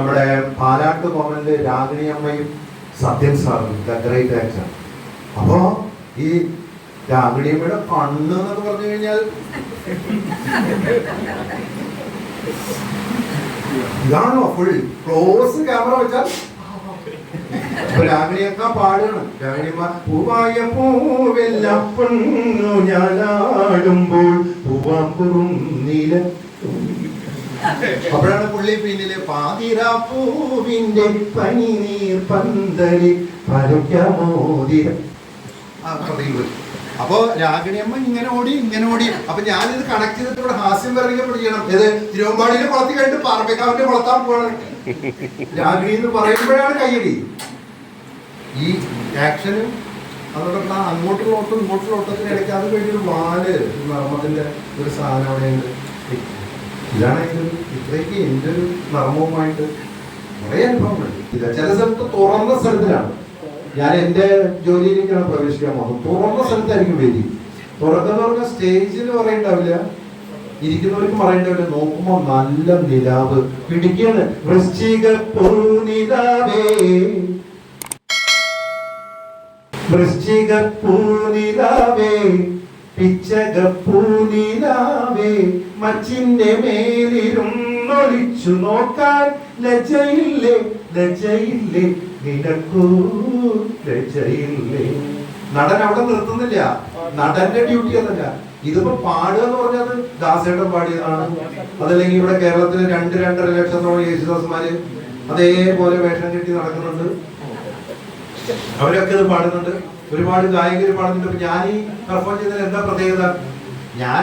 നമ്മുടെ പാലാട്ട് കോമനില് രാഗിണി അമ്മയും സത്യൻ സാറും ഗ്രേറ്റ് ആക്ടർ. അപ്പോ ഈ രാഗിണി അമ്മയുടെ കണ്ണ് എന്നൊക്കെ പറഞ്ഞു കഴിഞ്ഞാൽ ഇതാണോ ഫുൾ ക്ലോസ് ക്യാമറ വെച്ചാൽ രാഗിണിയൊക്കെ പാടുകയാണ്. രാഗിണിയമ്മ പൂവായ പൂവെല്ലാം പൊന്നു ഞാനാടുമ്പോൾ പൂവാമ്പുറും നീല. അപ്പോഴാണ് പുള്ളി പിന്നില് പാതിരാപ്പൂവിന്റെ പനിനീർ പന്തലി പരക്കാമോദിര. അപ്പൊ രാഗിണിയമ്മ ഇങ്ങനെ ഓടി. അപ്പൊ ഞാനിത് കണക്ട് ചെയ്തിട്ട് ഇവിടെ ഹാസ്യം പിടിക്കണം. ഇത് തിരുവമ്പാടിയിലെ കുളത്തി കഴിഞ്ഞിട്ട് പാർപ്പിക്കാവിന്റെ കുളത്താൻ പോവാണ്. രാഗിണി എന്ന് പറയുമ്പോഴാണ് കയ്യടി. ഈ ആക്ഷനും അതോടൊപ്പം അങ്ങോട്ടുള്ള ഓട്ടം ഇങ്ങോട്ടുള്ള ഓട്ടത്തിനിടയ്ക്ക് അത് കഴിഞ്ഞൊരു വാല് നർമ്മത്തിന്റെ ഒരു സാധനം അവിടെയുണ്ട്. ഇതാണ് ഇത്രയ്ക്ക് എൻ്റെ ഒരു നർമ്മവുമായിട്ട് കുറേ അനുഭവങ്ങളുണ്ട്. ചില സ്ഥലത്ത് തുറന്ന സ്ഥലത്തിലാണ് ഞാൻ എൻ്റെ ജോലിയിലേക്കാണ് പ്രവേശിക്കാൻ പോകുന്നത്. തുറന്ന സ്ഥലത്തായിരിക്കും വേദി. തുറക്കെന്ന് പറഞ്ഞാൽ സ്റ്റേജിൽ പറയണ്ടാവില്ല, ഇരിക്കുന്നവർക്ക് പറയണ്ടാവില്ല. നോക്കുമ്പോ നല്ല നിലാവ് പിടിക്കാണ്. വൃശ്ചിക പൂനിലാവേ വൃശ്ചിക പൂനിലാവേ പിച്ചക പൂനിലാവേ മച്ചിന്റെ മേലിരുന്നൊളിച്ചു നോക്കാൻ ലജ്ജയില്ലേ ലജ്ജയില്ലേ നിനക്കൂ ലജ്ജയില്ലേ. നടൻ അവിടെ നിർത്തുന്നില്ല. നടന്റെ ഡ്യൂട്ടി അതല്ല. ഇതിപ്പോ പാടുക എന്ന് പറഞ്ഞത് ദാസേട്ടൻ പാടിയതാണ്. അതല്ലെങ്കിൽ ഇവിടെ കേരളത്തില് 2-2.5 ലക്ഷത്തോളം യേശുദാസ്മാര് അതേപോലെ വേഷം കെട്ടി നടക്കുന്നുണ്ട്. അവരൊക്കെ ഇത് പാടുന്നുണ്ട്. ഒരുപാട് ഗായകര് പാടുന്നുണ്ട്. ഞാൻ ഈ പെർഫോം ചെയ്തതിൽ എന്താ പ്രത്യേകത? ഞാൻ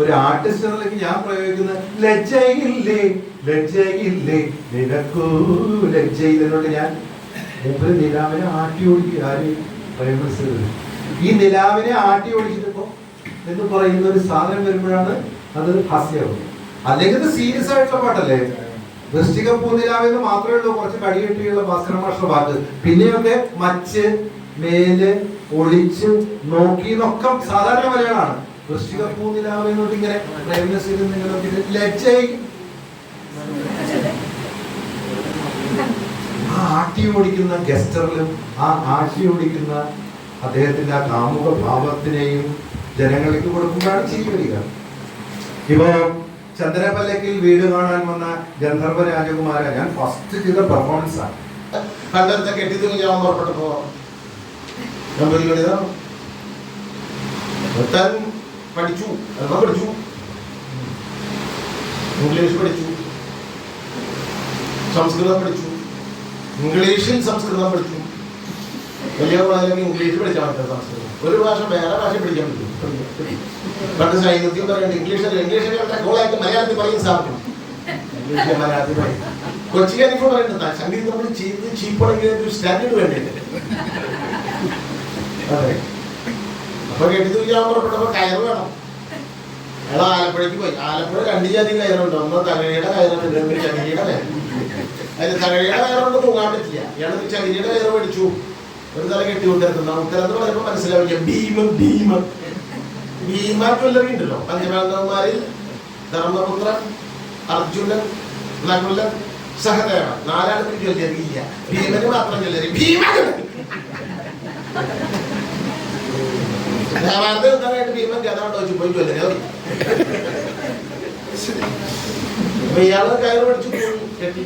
ഒരു ആർട്ടിസ്റ്റ് എന്ന നിലയ്ക്ക് ഞാൻ പ്രയോഗിക്കുന്നത് ലജ്ജയില്ലേ ലജ്ജയില്ലേ നിനക്കൂ ലജ്ജയില്ലെന്നോട്ട് ഞാൻ മൂപ്പര് നിലാവിനെ ആട്ടി ഓടിക്കുക. ആര് പ്രേമസ് ഈ നിലാവിനെ ആട്ടി ഓടിച്ചിട്ടിപ്പോ എന്ന് പറയുന്ന ഒരു സാധനം വരുമ്പോഴാണ് അത് ഹാസ്യമാവും. അല്ലെങ്കിൽ ഇത് സീരിയസ് ആയിട്ടുള്ള പാട്ടല്ലേ. വൃശ്ചിക പൂനിലാവെന്ന് മാത്രമേ ഉള്ളൂ കുറച്ച് കടികെട്ടിയുള്ള ഭാസ്കരൻ മാസ്റ്റർ പാട്ട്. പിന്നെയൊക്കെ മച്ച് മേല് ഒളിച്ച് നോക്കി എന്നൊക്കെ സാധാരണ മലയാളമാണ്. വൃശ്ചിക പൂനിലാവെന്നോട്ട് ഇങ്ങനെ പ്രേമനസിൽ നിങ്ങൾ ലജ്ജയി ആ ആട്ടി ഓടിക്കുന്ന ഗസ്റ്ററിലും ആ ആട്ടി ഓടിക്കുന്ന അദ്ദേഹത്തിന്റെ ആ കാമുക ഭാവത്തിനെയും ജനങ്ങൾക്ക് കൊടുക്കുമ്പോഴാണ് ചിരി വരിക. ഇപ്പോ ചന്ദ്രപല്ലക്കിൽ വീട് കാണാൻ വന്ന ഗന്ധർവ രാജകുമാര ഞാൻ ഫസ്റ്റ് ചെയ്ത പെർഫോമൻസ് ആണ്. കണ്ടെടുത്ത കെട്ടിത്തൂങ്ങി ഞാൻ പുറപ്പെട്ടപ്പോ പഠിച്ചു ഇംഗ്ലീഷ് പഠിച്ചു, സംസ്കൃതം പഠിച്ചു. ഇംഗ്ലീഷിൽ സംസ്കൃതം പഠിച്ചു. വലിയ കോളേജിലേക്ക് ഇംഗ്ലീഷ് പഠിച്ചാൽ പറ്റും. സംസ്കൃതം ഒരു ഭാഷ വേറെ ഭാഷ പഠിക്കാൻ പറ്റും. പണ്ട് സാഹിത്യം പറയുന്നത് ഇംഗ്ലീഷ് കോളായിട്ട് മലയാളത്തിൽ പറയും സാധിക്കും. മലയാളത്തിൽ പറയും. കൊച്ചിക്കാനിപ്പോൾ പറയുന്നത് സംഗീതം നമ്മൾ ചെയ്ത് ചീപ്പാണെങ്കിൽ ഒരു സ്റ്റാൻഡേർഡ് വേണ്ടിയിട്ട്. അതെ. അപ്പൊ കെട്ടിത്തൂക്കാൻ പുറപ്പെട്ടപ്പോ കയറ് വേണം. അയാൾ ആലപ്പുഴയ്ക്ക് പോയി. ആലപ്പുഴ 2 ജാതി കയറുണ്ട്. ഒന്ന് തകഴിയുടെ കയറുണ്ട്, ചകിരിയുടെ കയറ്. അതിന് തകഴിയുടെ കയറുകൊണ്ട് തൂങ്ങാൻ പറ്റില്ല. ഇയാൾ ചകിരിയുടെ കയറ് പഠിച്ചു. ഒരു തല കെട്ടി കൊണ്ടിരുന്ന ഉത്തരത്ത് പറയുമ്പോൾ മനസ്സിലാവില്ല. ഭീമ ജ്വല്ലറി ഉണ്ടല്ലോ. പഞ്ചപാണ്ഡവന്മാരിൽ ധർമ്മപുത്രൻ, അർജുനൻ, നകുലൻ, സഹദേവൻ 4 ആൾക്ക് ജ്വല്ലറി ഇല്ല. ഭീമന് മാത്രം ജ്വല്ലറി. ദേവാലയമായിട്ട് ഭീമൻ ഗതാണ്ട് വെച്ച് പോയി ജ്വല്ലറി. അപ്പൊ ഇയാള് കയറ് പഠിച്ചു പോയി കെട്ടി.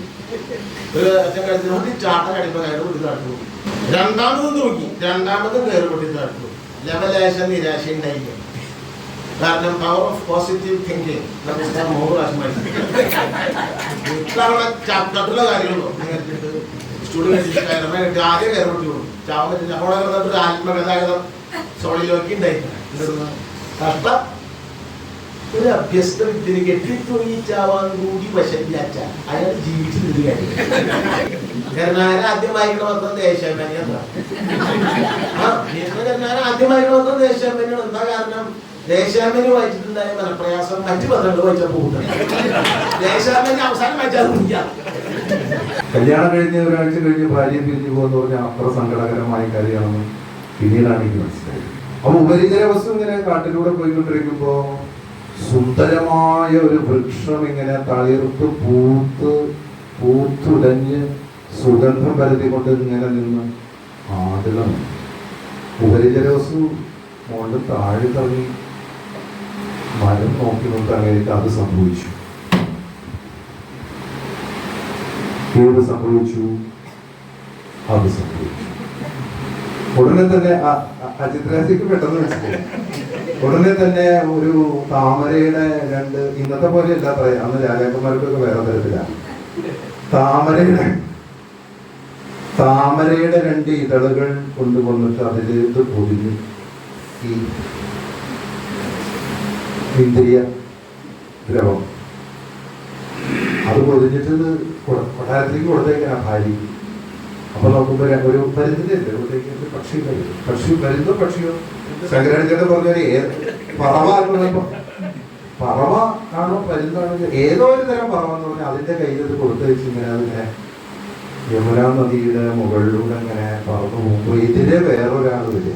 ഒരു അച്ഛൻ കഴിച്ചു ചാട്ടം കടിപ്പോ കയറ് പൊട്ടി താഴ്ത്തു. രണ്ടാമതും നോക്കി. രണ്ടാമതും കയറ് പൊട്ടി താഴ്ത്തു. ലെവലേശ നിരാശ ഉണ്ടായില്ല. കാരണം പവർ ഓഫ് പോസിറ്റീവ് തിങ്കിങ് നമുക്ക് 100 പ്രാവശ്യം ഇത്തവണ ചാപ്റ്ററിലെ കാര്യങ്ങളോ സ്റ്റുഡൻറ്റ് ആദ്യം കയറി പൊട്ടി കൊടുക്കും. ചാവാൻ പറ്റില്ല. അവിടെ ഒരു ആത്മഗതാഗതം സോളിലോക്കി ഉണ്ടായിട്ടില്ല. കഷ്ടം. ഒരു അഭ്യസ്ത വിദ്യന് കെട്ടിത്തൂങ്ങി ചാവാൻ കൂടി വശമില്ലാച്ച അയാൾ ജീവിച്ചിരുന്നത് കാര്യം. കാരണം ആദ്യം വായിക്കണ മൊത്തം ദേശാഭിമാനിയാണ്. ആദ്യം വായിക്കണ മൊത്തം ദേശാഭിമാനിയാണ്. എന്താ കാരണം? ദേശാഭിമാനി വായിച്ചിട്ടുണ്ടായ മനപ്രയാസം മറ്റു പത്രങ്ങൾ വായിച്ചാൽ പോകും. ദേശാഭിമാനി അവസാനം വായിച്ചാൽ കുടിക്കാം. കല്യാണം കഴിഞ്ഞ് ഒരാഴ്ച കഴിഞ്ഞ് ഭാര്യ പിരിഞ്ഞു പോകുന്ന പറഞ്ഞാൽ അത്ര സങ്കടകരമായ കാര്യമാണെന്ന് പിന്നീടാണ് എനിക്ക് മനസ്സിലായത്. അപ്പൊ ഉപരിതല വസ്തു ഇങ്ങനെ കാട്ടിലൂടെ പോയിക്കൊണ്ടിരിക്കുമ്പോ സുന്ദരമായ ഒരു വൃക്ഷം ഇങ്ങനെ തളിർത്ത് പൂത്ത് പൂത്തുലഞ്ഞ് സുഗന്ധം പരത്തിക്കൊണ്ട് ഇങ്ങനെ നിന്ന് ആടുകണം. ഉപരിജലവസ്തു മോണ്ട് താഴെ തറങ്ങി മരം നോക്കി നോക്കി അങ്ങനെ അത് സംഭവിച്ചു. ഏത് സംഭവിച്ചു? അത് സംഭവിച്ചു. ഉടനെ തന്നെ അജിത്രാജിക്ക് പെട്ടെന്ന് മനസ്സിലായി. ഉടനെ തന്നെ ഒരു താമരയുടെ രണ്ട്, ഇന്നത്തെ പോലെ അല്ല പറയാം, അന്ന് രാജാക്കന്മാർക്കൊക്കെ വേറെ തരത്തിലാണ്. താമരയുടെ രണ്ട് ഇതളുകൾ കൊണ്ടുവന്നിട്ട് അതിലേക്ക് പൊതിഞ്ഞ് ഈ ഇന്ദ്രിയ ദ്രവം അത് പൊതിഞ്ഞിട്ട് കൊട്ടാരത്തിലേക്ക് കൊടുത്തേക്കാണ് ഭാര്യയ്ക്ക്. അപ്പൊ നോക്കുമ്പോ ഒരു പരുന്തിന്റെ പക്ഷി പക്ഷിയോ ശങ്കരാചാര്യ പറഞ്ഞാല് പറവ ആണോ പരുന്താണോ ഏതോ ഒരു തരം പറവ എന്ന് പറഞ്ഞാൽ അതിന്റെ കയ്യിൽ കൊടുത്തു വെച്ച് ഇങ്ങനെ അതിങ്ങനെ യമുനാ നദിയുടെ മുകളിലൂടെ അങ്ങനെ പറന്നു പോകുമ്പോ ഇതിലെ വേറൊരാൾ വരിക.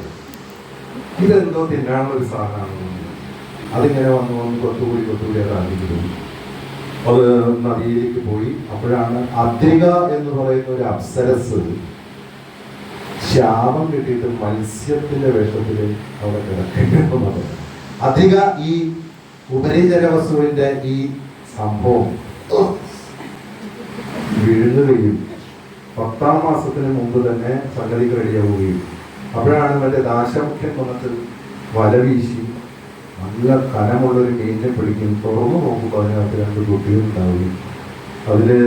ഇതെന്തോ തിന്നാനുള്ള ഒരു സാധനമാണ്. അതിങ്ങനെ വന്നു കൊത്തുകൂടി അത് ആരംഭിക്കുന്നു. അത് നദിയിലേക്ക് പോയി. അപ്പോഴാണ് അദ്രിക എന്ന് പറയുന്ന ഒരു അപ്സരസ് ശാപം കിട്ടിയിട്ട് മത്സ്യത്തിന്റെ വേഷത്തിൽ അവിടെ കിടക്കുന്നത്. അദ്രിക ഈ ഉപരിജലവസ്തുവിന്റെ ഈ സംഭവം വീഴുകയും 10ാം മാസത്തിന് മുമ്പ് തന്നെ സംഗതിക്ക് റെഡിയാവുകയും അപ്പോഴാണ് മറ്റേ ദാശമുഖ്യൻ വന്നിട്ട് വല വീശി നല്ല കനമുള്ളൊരു മീനിനെ പിടിക്കും. തുറന്നു നോക്കുമ്പോൾ അതിനകത്ത് 2 കുട്ടികൾ ഉണ്ടാവുകയും അതില്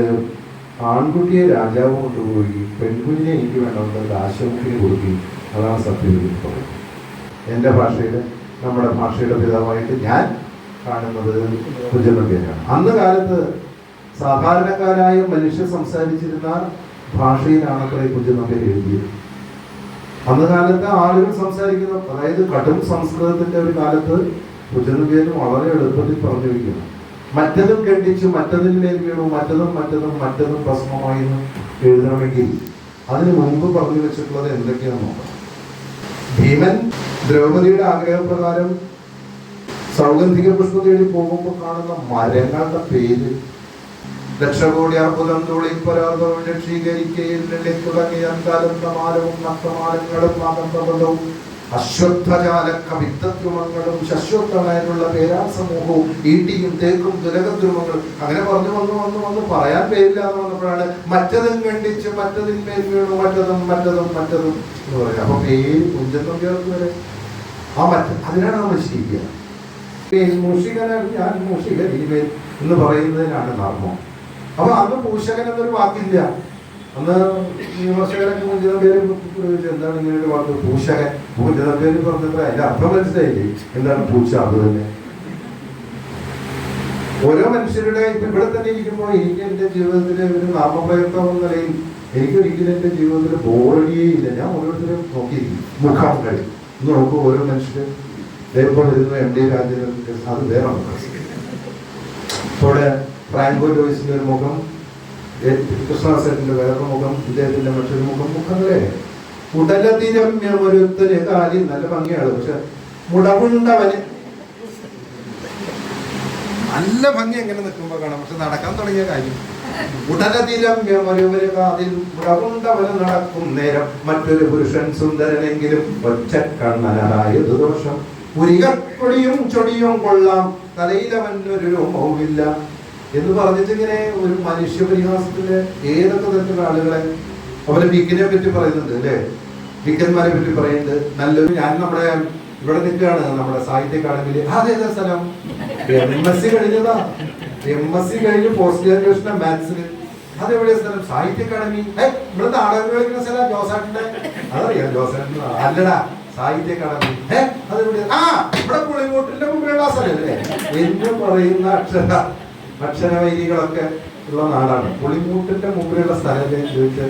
ആൺകുട്ടിയെ രാജാവ് കൊണ്ടുപോയി പെൺകുഞ്ഞിനെ എനിക്ക് വേണമെന്ന് ദാശമുഖിന് കൊടുക്കുകയും അതാണ് സത്യവതി പറയുന്നത്. എൻ്റെ ഭാഷയിൽ, നമ്മുടെ ഭാഷയുടെ പിതാവായിട്ട് ഞാൻ കാണുന്നത് കുഞ്ചനമ്പ്യാരാണ്. അന്ന് കാലത്ത് സാധാരണക്കാരായ മനുഷ്യർ സംസാരിച്ചിരുന്ന ഭാഷയിലാണ് അത്ര കുഞ്ചനമ്പ്യാർ എഴുതിയത്. അന്ന് കാലത്ത് ആളുകൾ സംസാരിക്കുന്ന, അതായത് കടും സംസ്കൃതത്തിന്റെ ഒരു കാലത്ത് കുഞ്ചനമ്പ്യാർ വളരെ എളുപ്പത്തിൽ പറഞ്ഞു വയ്ക്കുന്നു. മറ്റതും ഖണ്ഡിച്ച് മറ്റതിന്മേൽ വീണു, മറ്റതും ഭസ്മമായി എഴുതണമെങ്കിൽ അതിന് മുമ്പ് പറഞ്ഞു വെച്ചിട്ടുള്ളത് എന്തൊക്കെയാണെന്ന് നോക്കാം. ഭീമൻ ദ്രൗപദിയുടെ ആഗ്രഹപ്രകാരം സൗഗന്ധിക പുഷ്പം തേടി പോകുമ്പോൾ കാണുന്ന മരങ്ങളുടെ പേര് ലക്ഷകോടി അർബുദം തുളിപ്പരാതവും രക്ഷീകരിക്കയിൽ തുടങ്ങിയ അന്താലന്തമാലവും നക്തമാലങ്ങളും നാഗന്ധബന്ധവും അശ്വത്ഥജാലക്ക വിത്തദ്രുമങ്ങളും ശശ്വത്തമായിട്ടുള്ള പേരാ സമൂഹവും ഈട്ടിയും തേക്കും തുലകദ്രുമങ്ങളും അങ്ങനെ വന്ന് പറയാൻ പേരില്ല എന്ന് വന്നപ്പോഴാണ് മറ്റതും ഖണ്ഡിച്ച് മറ്റതിന്മേൽ വീണു മറ്റതും എന്ന് പറയുന്നത്. അപ്പൊ പേര് കുഞ്ചനമ്പ്യാർക്ക് വരെ ആ അതിനാണ് നമ്മൾ ശരിക്കുക. ഞാൻ മൂഷികൻ ഇനിമേൽ എന്ന് പറയുന്നതിനാണ് നർമ്മം. അപ്പൊ അന്ന് പൂഷകൻ എന്നൊരു വാക്കില്ല. അന്ന് വിമർശകരൊക്കെ കുഞ്ചനമ്പ്യാരെ ഉപയോഗിച്ചു. എന്താണ് ഇങ്ങനെ ഒരു വാക്ക് പൂഷകൻ? കുഞ്ചനമ്പ്യാര് പറഞ്ഞത്ര അതിന്റെ അർത്ഥം മനസ്സിലായില്ലേ? എന്താണ് പൂച്ച? അത് തന്നെ ഓരോ മനുഷ്യരുടെ ഇവിടെ തന്നെ ഇരിക്കുമ്പോൾ എനിക്ക് എന്റെ ജീവിതത്തിലെ ഒരു നാമപ്രയത്നം എന്ന നിലയിൽ എനിക്കൊരിക്കലും എന്റെ ജീവിതത്തിൽ ബോറടിയേ ഇല്ല. ഞാൻ ഓരോരുത്തരും നോക്കിയിരിക്കും മുഖങ്ങൾ ഇന്ന് നോക്കും. ഓരോ മനുഷ്യര് ഇപ്പോൾ വരുന്ന MD രാജേന്ദ്രൻ, അത് വേറെ ഇവിടെ ഫ്രാങ്കോ ജോയ്സിന്റെ ഒരു മുഖം, കൃഷ്ണദാസേട്ടന്റെ വേറെ മുഖം, ഇദ്ദേഹത്തിന്റെ മറ്റൊരു മുഖങ്ങളെ ഉടലതിരമ്യമൊരുത്തന് കാര്യം നല്ല ഭംഗിയാണ്. പക്ഷെ മുടവുണ്ടവന് നല്ല ഭംഗി എങ്ങനെ നിൽക്കുമ്പോ കാണാം. പക്ഷെ നടക്കാൻ തുടങ്ങിയ കാര്യം ഉടലതിരമ്യമൊരുവര് കാതിൽ മുടവുണ്ടവന് നടക്കും നേരം മറ്റൊരു പുരുഷൻ സുന്ദരനെങ്കിലും ഒറ്റക്കണ്ണനായത് ദോഷം. പുരികപ്പൊടിയും ചൊടിയും കൊള്ളാം തലയിലവനൊരു രോമവുമില്ല എന്ന് പറഞ്ഞിട്ട് ഇങ്ങനെ ഒരു മനുഷ്യപരിഹാസത്തിന്റെ ഏതൊക്കെ തരത്തിലുള്ള ആളുകളെ അവരെ വിക്കിനെ പറ്റി പറയുന്നുണ്ട് അല്ലേ? വിക്കന്മാരെ പറ്റി പറയുന്നുണ്ട്. നല്ലൊരു ഞാൻ നമ്മുടെ ഇവിടെ നിൽക്കുകയാണ് നമ്മുടെ സാഹിത്യ അക്കാദമിയില്. അതേതാ സ്ഥലം? MSc കഴിഞ്ഞതാ. MSc കഴിഞ്ഞ് പോസ്റ്റ് ഗ്രാജുവേഷൻ മാത്സിന്. അതെവിടെയാ സ്ഥലം? സാഹിത്യ അക്കാദമി. ഇവിടെ നാടകം കളിക്കുന്ന സ്ഥലം ജോസാട്ടിന്റെ. അതറിയാം ജോസാട്ടിന്റെ അല്ലടാ സാഹിത്യ അക്കാദമി. അതെവിടെ? ഇവിടെ പുളിമൂട്ടിന്റെ മുമ്പിലുള്ള സ്ഥലല്ലേ എന്ന് പറയുന്ന അക്ഷരവൈരികളൊക്കെ ഉള്ള നാടാണ്. പുളിമൂട്ടിന്റെ മുമ്പിലുള്ള സ്ഥലത്തെ ചോദിച്ച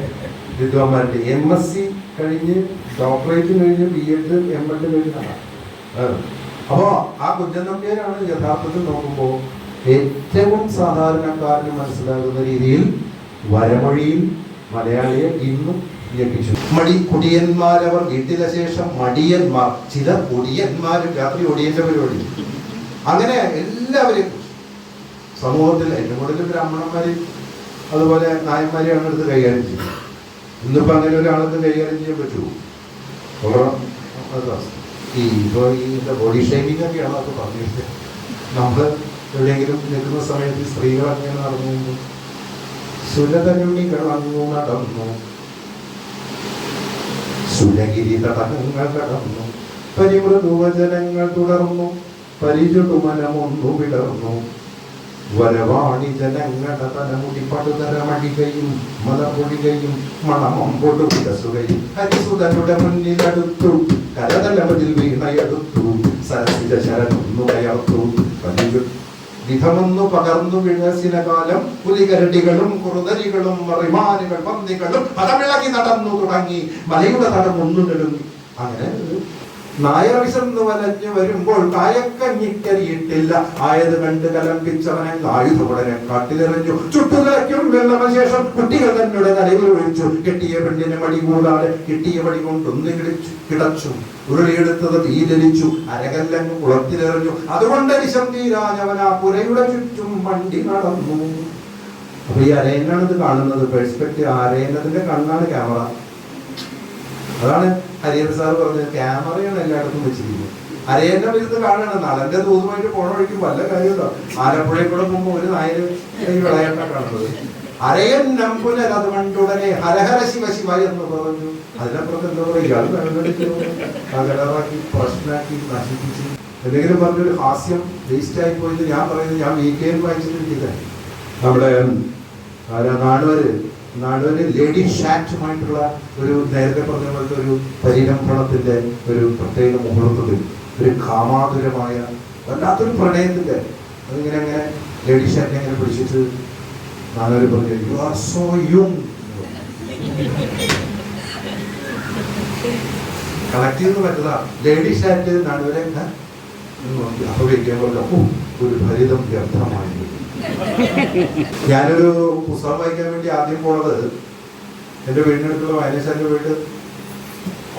വിദ്വാന്മാരുടെ MSc കഴിഞ്ഞ് ഡോക്ടറേറ്റ് കഴിഞ്ഞ് BEd MEd കഴിഞ്ഞതാണ്. അപ്പോ ആ കുഞ്ചനമ്പ്യാരാണ് യഥാർത്ഥത്തിൽ നോക്കുമ്പോൾ ഏറ്റവും സാധാരണക്കാരന് മനസ്സിലാകുന്ന രീതിയിൽ വരമൊഴിയിൽ മലയാളിയെ ഇന്നും യക്കിച്ചു. കുടിയന്മാരവർ വീട്ടിലെ ശേഷം മടിയന്മാർ, ചില കുടിയന്മാരും രാത്രി ഒടിയന്റെ പരിപാടി. അങ്ങനെ എല്ലാവരെയും സമൂഹത്തിൽ എന്റെ കൂടുതൽ ബ്രാഹ്മണന്മാര് അതുപോലെ നായന്മാരെയാണ് എടുത്ത് കൈകാര്യം ചെയ്യുന്നത്. ഇന്നിപ്പോൾ അങ്ങനെ ഒരാൾക്ക് കൈകാര്യം ചെയ്യാൻ പറ്റുമോ? ഈ ഇപ്പോൾ ഈ ബോഡി ഷേമിംഗ് ഒക്കെയാണ് അതൊക്കെ പറഞ്ഞിട്ട് നമ്മൾ എവിടെയെങ്കിലും നിൽക്കുന്ന സമയത്ത് സ്ത്രീകൾ അങ്ങനെ നടന്നു പോകുമ്പോൾ സുലതനുണ്ണി കിടന്നു നടന്നു, സുലഗിരി തടകങ്ങൾ കടന്നു, പരിമൃദുവചനങ്ങൾ തുടർന്നു, പരിചുടുമനമൊന്നു വിടർന്നു, വരവാണി ജനങ്ങളുടെ തലമുടി പടുതരമടികയും മലപൊടികയും മണമൊമ്പൊടു വിലസുകയും ഹരിസുതനുടെ മുന്നിലടുത്തു, കരതലമതിൽ വീണയടുത്തു, സരസിജ ശരനൊന്നു കയർത്തു, വിധമൊന്നു പകർന്നു വിഴസിനകാലം, പുലികരടികളും കുറുതരികളും മറിമാനുകൾ പന്നികളും പടമിളകി നടന്നു തുടങ്ങി, മലയുടെ തടം ഒന്നു നെടുങ്ങി. അങ്ങനെ നായർ വിശന്നു വലഞ്ഞു വരുമ്പോൾ കായക്കഞ്ഞിക്കരിയിട്ടില്ല, ആയത് കണ്ട് കലമ്പിച്ചവനെ ആയുധമുടനെ കാട്ടിലെറിഞ്ഞു, ചുട്ടുനിലയ്ക്കും വെള്ളമശേഷം കുട്ടികൾ തന്നെ നടുവിൽ ഒഴിച്ചു, കെട്ടിയ പെണ്ണിനെ മടി കൂടാതെ കിട്ടിയ പടി കൊണ്ടൊന്ന് കിടച്ചു, ഉരുളിയെടുത്തത് തീരലിച്ചു, അരകല്ലങ്ങ് കുളത്തിലെറിഞ്ഞു, അതുകൊണ്ട് വിഷം തീരാഞ്ഞവൻ ആ പുരയുടെ ചുറ്റും വണ്ടി നടന്നു. അപ്പൊ ഈ അരയനാണ് ഇത് കാണുന്നത്, പെർസ്പെക്റ്റീവ്. അരയനത്തിന്റെ കണ്ണാണ് ക്യാമറ. അതാണ് ഹരിഹർ സാർ പറഞ്ഞത്, ക്യാമറയാണ് എല്ലായിടത്തും വെച്ചിരിക്കുന്നത്. അരയന്നം ഇരുന്ന് കാണാണ്. നടന്റെ തൂതുമായിട്ട് പോണ വഴിക്ക് വല്ല കാര്യമുണ്ടോ? ആലപ്പുഴയിൽ കൂടെ പോകുമ്പോ ഒരു നായര് വിളയാട്ടാ കാണുന്നത്. അരയൻ നമ്പുലർ അത് കണ്ടുടനെ ഹരഹര ശിവ ശിവ എന്ന് പറഞ്ഞു. അതിനപ്പുറത്ത് എന്താ പറയുക, ഇയാൾ തകരാറാക്കി പ്രശ്നമാക്കി നശിപ്പിച്ച് എന്തെങ്കിലും പറഞ്ഞൊരു ഹാസ്യം വേസ്റ്റ് ആയി പോയത്. ഞാൻ പറയുന്നത്, ഞാൻ വീക്കെൻഡ് വായിച്ചിട്ടില്ല, നമ്മുടെ നാടുവര് ലേഡി ഷാറ്റുമായിട്ടുള്ള ഒരു നേരത്തെ പറഞ്ഞ പോലത്തെ ഒരു പരിരംഭണത്തിന്റെ ഒരു പ്രത്യേക മുഹൂർത്തത്തിൽ ഒരു കാമാതുരമായ വല്ലാത്തൊരു പ്രണയത്തിന്റെ അതിങ്ങനെ അങ്ങനെ ലേഡി ഷാറ്റിനെ അങ്ങനെ പിടിച്ചിട്ട് നാടുവര് പറഞ്ഞു, you are so young. Connect ചെയ്യുന്ന പറ്റതാ. ലേഡി ഷാറ്റ് നാടുവരെ അപ്പൊ വയ്ക്കാൻ പറഞ്ഞു, ഒരു ഭരിതം വ്യർത്ഥമായി. ഞാനൊരു പുസ്തകം വായിക്കാൻ വേണ്ടി ആദ്യം പോണത് എൻ്റെ വീടിനടുത്തുള്ള വായനശാലയിൽ പോയിട്ട്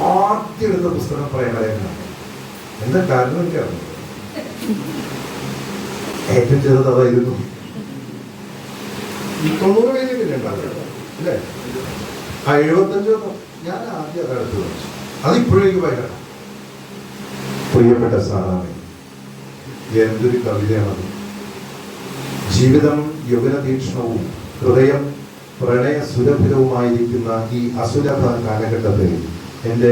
ആദ്യം എടുത്ത പുസ്തകം പ്രേമലേഖനാണ്. എന്താ കാരണം എനിക്കറിയാം. ഏറ്റവും ചെറുത് അതായിരുന്നു. 90 പേജൊക്കെ ഉണ്ടാവില്ല അല്ലേ? 75 ഞാൻ ആദ്യം അതെടുത്ത് വായിച്ചു. അതിപ്പോഴേക്ക് വായിക്കണം. പ്രിയപ്പെട്ട സാറാമേ, എന്തൊരു കവിതയാണത്. ജീവിതം യൗവനതീക്ഷ്ണവും ഹൃദയം പ്രണയ സുരഭിതവുമായിരിക്കുന്ന ഈ അസുലഭ കാലഘട്ടത്തിൽ എൻ്റെ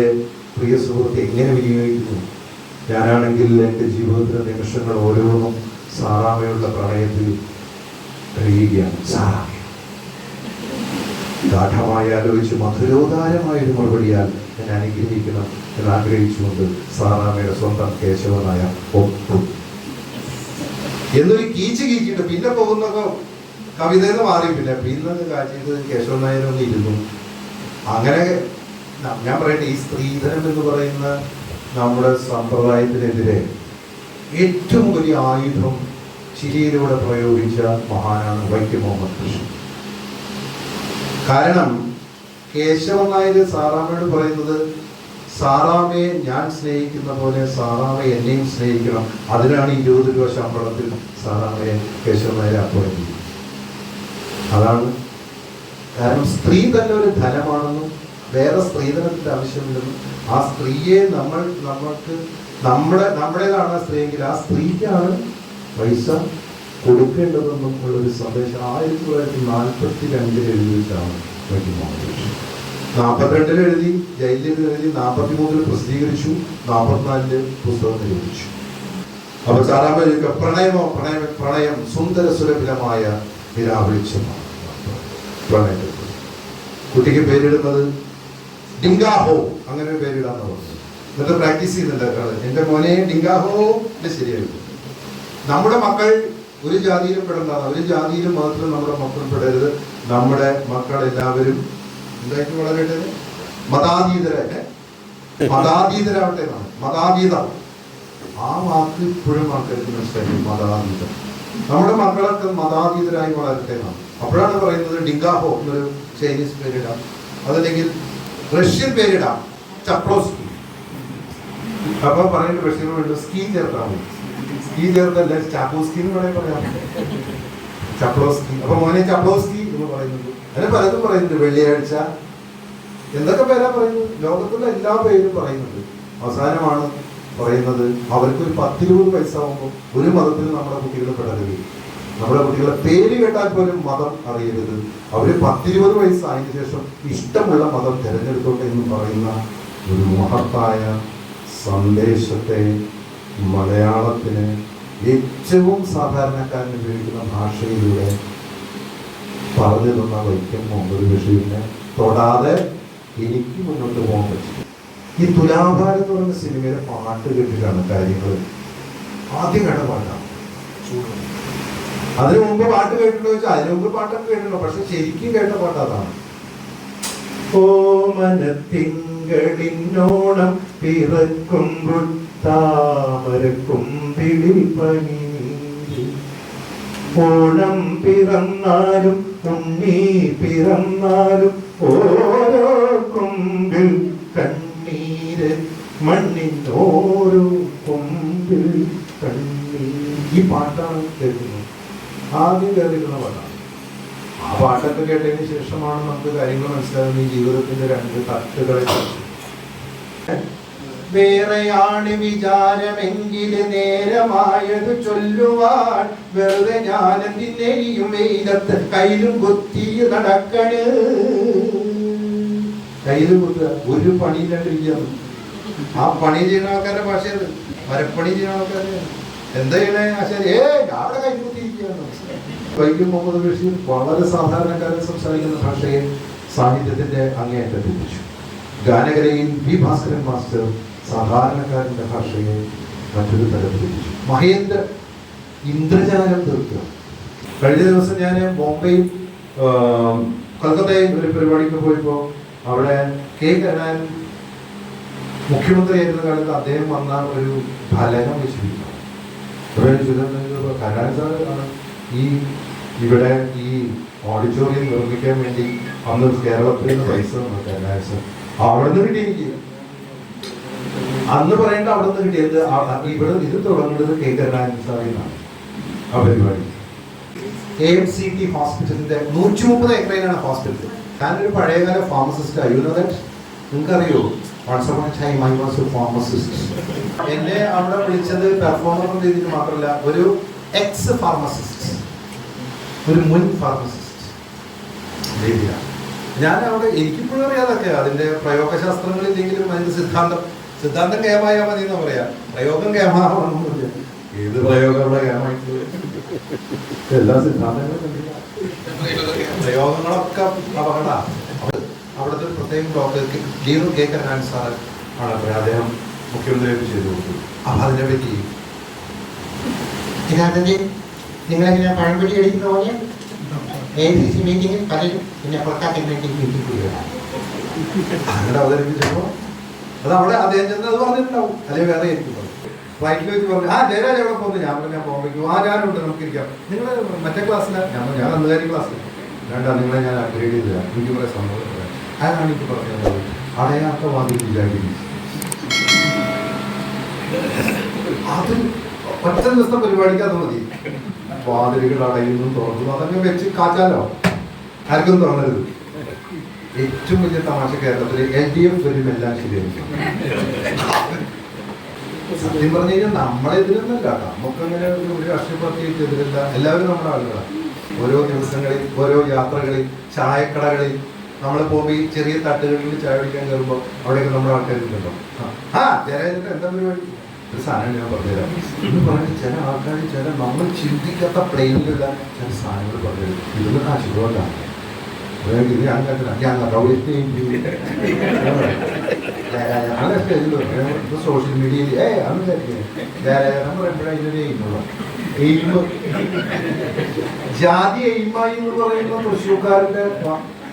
പ്രിയ സുഹൃത്തെ എങ്ങനെ വിനിയോഗിക്കുന്നു? ഞാനാണെങ്കിൽ എൻ്റെ ജീവിതത്തിലെ നിമിഷങ്ങൾ ഓരോന്നും സാറാമയുള്ള പ്രണയത്തിൽ കഴിയുകയാണ്. സാറാമ ഗാഠമായി ആലോചിച്ച് മധുരോദാരമായൊരു മറുപടിയാൽ എന്നെ അനുഗ്രഹിക്കണം എന്നാഗ്രഹിച്ചുകൊണ്ട് സാറാമയുടെ സ്വന്തം കേശവനായ ഒപ്പും എന്നൊരു കീച്ചിട്ട് പിന്നെ പോകുന്നൊക്കെ കവിതയെന്ന് മാറി. പിന്നെ കാച്ചിട്ട് കേശവൻ നായരൊന്നും ഇരുന്നു. അങ്ങനെ ഞാൻ പറയട്ടെ, ഈ സ്ത്രീധനം എന്ന് പറയുന്ന നമ്മുടെ സമ്പ്രദായത്തിനെതിരെ ഏറ്റവും വലിയ ആയുധം ചിരിയിലൂടെ പ്രയോഗിച്ച മഹാനാണ് വൈക്കം മുഹമ്മദ് ബഷീർ. കാരണം കേശവൻ നായർ സാറാമയോട് പറയുന്നത്, സാറാമയെ ഞാൻ സ്നേഹിക്കുന്ന പോലെ സാറാമ എന്നെയും സ്നേഹിക്കണം. അതിനാണ് 20 രൂപ ശമ്പളത്തിൽ സാറാമയെ കേശവൻ നായരെ അപ്പോയിന്റ് ചെയ്യുന്നത്. അതാണ് കാരണം. സ്ത്രീ തന്നെ ഒരു ധനമാണെന്നും വേറെ സ്ത്രീധനത്തിന്റെ ആവശ്യമില്ലെന്നും ആ സ്ത്രീയെ നമ്മൾക്ക് നമ്മുടേതാണ് ആ സ്ത്രീയെങ്കിൽ ആ സ്ത്രീക്കാണ് പൈസ കൊടുക്കേണ്ടതെന്നും ഉള്ളൊരു സന്ദേശം 1942 എഴുതിയിട്ടാണ് വൈക്കം. 42 എഴുതി, ജയിലിൽ എഴുതി, 43 പ്രസിദ്ധീകരിച്ചു, 44 പുസ്തകം നിരോധിച്ചു. അപ്പൊ സാറാമ പ്രണയം സുന്ദര സുലഭിതമായ നിരാവളിച്ചമാണ് പ്രണയത്തിൽ. കുട്ടിക്ക് പേരിടുന്നത് ഡിങ്കാഹോ, അങ്ങനെ ഒരു പേരിടാന്ന് പറഞ്ഞു. എന്നിട്ട് പ്രാക്ടീസ് ചെയ്യുന്നുണ്ട്. എൻ്റെ മോനെ ഡിങ്കാഹോ ശരിയായിരുന്നു. നമ്മുടെ മക്കൾ ഒരു ജാതിയിലും പെടേണ്ടതാണ്. ഒരു ജാതിയിലും മാത്രം നമ്മുടെ മക്കൾ പെടരുത്. നമ്മുടെ മക്കൾ എല്ലാവരും എന്തായിട്ട് വളരേണ്ടത്? മതാതീതരാവട്ടെ എന്നാണ്. മതാതീതം ആ വാക്ക് ഇപ്പോഴും ആൾക്കാർക്ക് മനസ്സിലായി. മതാതീതം. നമ്മുടെ മക്കളൊക്കെ മതാതീതരായി വളരട്ടെ എന്നാണ്. അപ്പോഴാണ് പറയുന്നത് ഡിങ്കാഹോ എന്നൊരു ചൈനീസ് പേരിടാം, അതല്ലെങ്കിൽ റഷ്യൻ പേരിടാം, ചപ്ലോസ്കി. അപ്പൊ പറയുന്നത് റഷ്യൻ വേണ്ട സ്കീ ചേർത്താൽ മതി. സ്കീ ചേർത്തല്ല ചാക്കോസ്കി എന്ന് വേണമെങ്കിൽ പറയാം. ചപ്ലോസ്കി. അപ്പൊ മോനെ ചപ്ലോസ്കി എന്ന് പറയുന്നത്, അങ്ങനെ പലതും പറയുന്നുണ്ട്. വെള്ളിയാഴ്ച എന്തൊക്കെ പേരാ പറയുന്നത്, ലോകത്തുള്ള എല്ലാ പേരും പറയുന്നുണ്ട്. അവസാനമാണ് പറയുന്നത് അവർക്കൊരു 10-20 വയസ്സാകുമ്പോൾ ഒരു മതത്തിൽ നമ്മുടെ കുട്ടികൾ പെടരുത്, നമ്മുടെ കുട്ടികളെ പേര് കേട്ടാൽ പോലും മതം അറിയരുത്, അവർ 10-20 വയസ്സായതിനു ശേഷം ഇഷ്ടമുള്ള മതം തിരഞ്ഞെടുത്തോട്ടെ എന്ന് പറയുന്ന ഒരു മഹത്തായ സന്ദേശത്തെ മലയാളത്തിന് ഏറ്റവും സാധാരണക്കാരന് ഉപയോഗിക്കുന്ന ഭാഷയിലൂടെ പറഞ്ഞു തന്ന വൈക്കം മുഹമ്മദ് ബഷീറിനെ തൊടാതെ എനിക്ക് മുന്നോട്ട് പോകാൻ പറ്റും. ഈ തുലാഭാരം എന്ന് പറയുന്ന സിനിമയിലെ പാട്ട് കേട്ടിട്ടാണ് കാര്യങ്ങൾ ആദ്യം കേട്ട പാട്ടാണ്. അതിനു മുമ്പ് പാട്ട് കേട്ടിട്ടുണ്ടോ ചോദിച്ചാൽ അതിനു മുമ്പ് പാട്ടൊക്കെ കേട്ടിട്ടുണ്ടോ, പക്ഷെ ശരിക്കും കേട്ട പാട്ട് അതാണ്. ഓമനത്തിങ്കളിനോണം പിറക്കുമ്പോൾ താമരക്കുമ്പിളിൽ പനി, ഓണം പിറന്നാലും ഉണ്ണി പിറന്നാലും ഓരോ കൊമ്പിൽ കണ്ണീര്, മണ്ണിനോരോ കൊമ്പിൽ കണ്ണീര്. ഈ പാട്ടാണ് കേൾക്കുന്നത്, ആദ്യം കേൾക്കുന്ന പാട്ടാണ്. ആ പാട്ടൊക്കെ കേട്ടതിന് ശേഷമാണ് നമുക്ക് കാര്യങ്ങൾ മനസ്സിലാകുന്നത്. ഈ ജീവിതത്തിന്റെ 2 തട്ടുകളെ കുറിച്ച്. വേറെയാണ് വിചാരമെങ്കില് നേരമായത് ചൊല്ലുവാൻ, വെറുതെ ഞാനെന്തിനെയും വെയിലത്ത് കയ്യിലും കുത്തി നടക്കണ്. കയ്യില് കുത്തുക, ഒരു പണിയില്ലാണ്ടിരിക്കുകയാണ്. ആ പണി ചെയ്യുന്ന ആൾക്കാരുടെ ഭാഷയത്, മരപ്പണി ചെയ്യുന്ന ആൾക്കാര് എന്താ ചെയ്യണേ ആശാരി, അവിടെ കയ്യിൽ കുത്തിയിരിക്കുകയാണ്. വൈക്കം മുഹമ്മദ് ബഷീർ വളരെ സാധാരണക്കാരൻ സംസാരിക്കുന്ന ഭാഷയെ സാഹിത്യത്തിന്റെ അങ്ങേയറ്റത്തെത്തിച്ചു. ഗാനകലയിൽ വി ഭാസ്കരൻ മാസ്റ്റർ സാധാരണക്കാരന്റെ ഭാഷയെ മറ്റൊരു തലത്തിലെത്തിച്ചു. മഹേന്ദ്ര ഇന്ദ്രജാലം തീർക്കുക. കഴിഞ്ഞ ദിവസം ഞാൻ ബോംബെയിൽ കൽക്കത്തയിൽ ഒരു പരിപാടിക്ക് പോയപ്പോൾ അവിടെ കെ കരുണാകരൻ മുഖ്യമന്ത്രിയായിരുന്ന കാലത്ത് അദ്ദേഹം വന്ന ഒരു ഫലകം വെച്ചിരിക്കുന്നു. കരുണാകരൻ സാറാണ് ഇവിടെ ഈ ഓഡിറ്റോറിയം നിർമ്മിക്കാൻ വേണ്ടി അന്ന് കേരളത്തിൽ നിന്ന് പൈസ കരുണാകരൻ സാർ അവിടെ നിന്ന് കിട്ടിയിരിക്കുക. അന്ന് പറയേണ്ട അവിടെ നിന്ന് കിട്ടിയത് ഇവിടെ ഇത് തുടങ്ങുന്നത് കെ കരുണാകരൻ സാറിനാണ്. ആ പരിപാടി AMCT ഹോസ്പിറ്റലിന്റെ 130 ഏക്കറിലാണ് ഹോസ്പിറ്റൽ. ഞാനൊരു പഴയകാല ഫാർമസിസ്റ്റ് ആയിരുന്നു. നിങ്ങൾക്കറിയോ, എന്നെ അവിടെ വിളിച്ചത് പെർഫോമർ എന്ന രീതിയിൽ മാത്രമല്ല, ഒരു എക്സ് ഫാർമസിസ്റ്റ്, ഒരു മുൻ ഫാർമസിസ്റ്റ് രീതിയിലാണ് ഞാൻ അവിടെ. എനിക്കിപ്പോഴും അറിയാതൊക്കെ അതിന്റെ പ്രയോഗശാസ്ത്രങ്ങളില്ലെങ്കിലും അതിന്റെ സിദ്ധാന്തം കേമായാൽ മതി എന്ന് പറയാം. പ്രയോഗം കേമാവണമെന്നില്ല. ഏത് പ്രയോഗങ്ങളുടെ കേമായിട്ട് എല്ലാ സിദ്ധാന്തങ്ങളും പ്രയോഗങ്ങളൊക്കെ അപകട. അവിടുത്തെ ഒരു പ്രത്യേക ഡോക്ടർ കെ കരുണാകരൻ സാർ ആണ് അദ്ദേഹം മുഖ്യമന്ത്രിയായിട്ട് ചെയ്തു കൊടുത്തു. അപ്പൊ അതിനെപ്പറ്റി നിങ്ങളെങ്ങനെ പഴംപൊരി അടിക്കുന്ന പോലെ ACC മീറ്റിംഗിൽ പലരും പിന്നെ പുറത്താക്കാൻ വേണ്ടി മീറ്റിംഗ് കൂടുകയാണ്. അങ്ങനെ അവതരിപ്പിച്ചപ്പോ അത് അവിടെ അദ്ദേഹം ചെന്ന് അത് പറഞ്ഞിട്ടുണ്ടാവും, അല്ലെങ്കിൽ വേറെ ആയിരിക്കും. ഫ്ലൈറ്റിൽ വെച്ച് പറഞ്ഞു, ജയരാജ് എവിടെ പോകുന്നു? ഞാൻ പറഞ്ഞു, ഞാൻ പോകുമ്പോഴേക്കും ഞാനുണ്ട്, നമുക്ക് ഇരിക്കാം. നിങ്ങൾ മറ്റേ ക്ലാസ്സിലാണ്? ഞാൻ അന്നുകാരി ക്ലാസ്സിൽ. വേണ്ട, നിങ്ങളെ ഞാൻ അപ്ഗ്രേഡ് ചെയ്ത് തരാം, എനിക്ക് കുറെ സംഭവം അതാണ് എനിക്ക് പറഞ്ഞത്. അടയാത്ത വാതിൽ വിചാരിക്കും. അത് ഒറ്റ ദിവസത്തെ പരിപാടിക്ക് അത് മതി. വാതിലുകൾ അടയുന്നു, തുറന്നു, അതൊക്കെ വെച്ച് കാച്ചാലോ. ആർക്കും തുറന്നരുത്. ഏറ്റവും വലിയ തമാശ കേരളത്തില് LDF വരും, എല്ലാം ശരിയായിരിക്കും. സത്യം പറഞ്ഞു കഴിഞ്ഞാൽ നമ്മളെതിരൊന്നുമില്ല. നമുക്കങ്ങനെ ഒരു രാഷ്ട്രീയ പാർട്ടിക്ക് എതിരല്ല. എല്ലാവരും നമ്മുടെ ആളുകളാണ്. ഓരോ ദിവസങ്ങളിൽ, ഓരോ യാത്രകളിൽ, ചായക്കടകളിൽ നമ്മൾ പോകുമ്പോൾ ഈ ചെറിയ തട്ടുകളിൽ ചായ കുടിക്കാൻ കയറുമ്പോൾ അവിടെയൊക്കെ നമ്മുടെ ആൾക്കാരുണ്ടല്ലോ. ജയരാജന്റെ എന്താ പരിപാടി? ഒരു സാധനം ഞാൻ പറഞ്ഞുതരാം എന്ന് പറഞ്ഞ് ചില ആൾക്കാർ നമ്മൾ ചിന്തിക്കാത്ത പ്ലെയിനിലുള്ള ചില സാധനങ്ങൾ പറഞ്ഞുതരും. ഇതൊന്നും കാശുകൊണ്ടാണ്. ഇത് ഞാൻ കണ്ടില്ല. സോഷ്യൽ മീഡിയയിൽ അന്ന് ജയരാജൻ പറയുമ്പോഴേ ഇതിനൊരു എയിമുള്ള ജാതി എയിമായി എന്ന് പറയുന്ന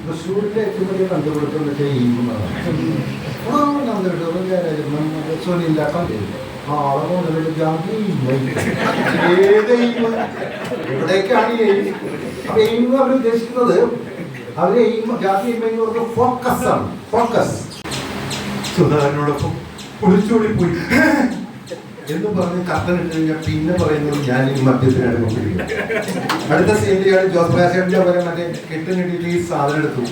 തൃശ്ശൂരിന്റെ ഏറ്റവും വലിയ കണ്ടുപിടുത്തം എന്ന് വെച്ചാൽ എയിമെന്നാണ്. സുനിലാക്കാൻ എവിടേക്കാണ് എയിം? അപ്പൊ എയിം എന്ന് അവർ ഉദ്ദേശിക്കുന്നത്, അവര് ജാതി എയിം എന്ന് പറഞ്ഞ ഫോക്കസ് ആണ്. ഫോക്കസ്. സുധാകരനോടൊപ്പം ഒളിച്ചോടി പോയി എന്ന് പറഞ്ഞ് കത്തൻ ഇട്ട് കഴിഞ്ഞാൽ പിന്നെ പറയുന്നത് ഞാൻ ഈ മദ്യത്തിനാണ് കൊണ്ടിരിക്കും. അടുത്ത സീനിലാണ് ജോസ് ബാസിന്റെ പോലെ മറ്റേ കെട്ടും കെട്ടിയിട്ട് ഈ സാധനം എടുത്തു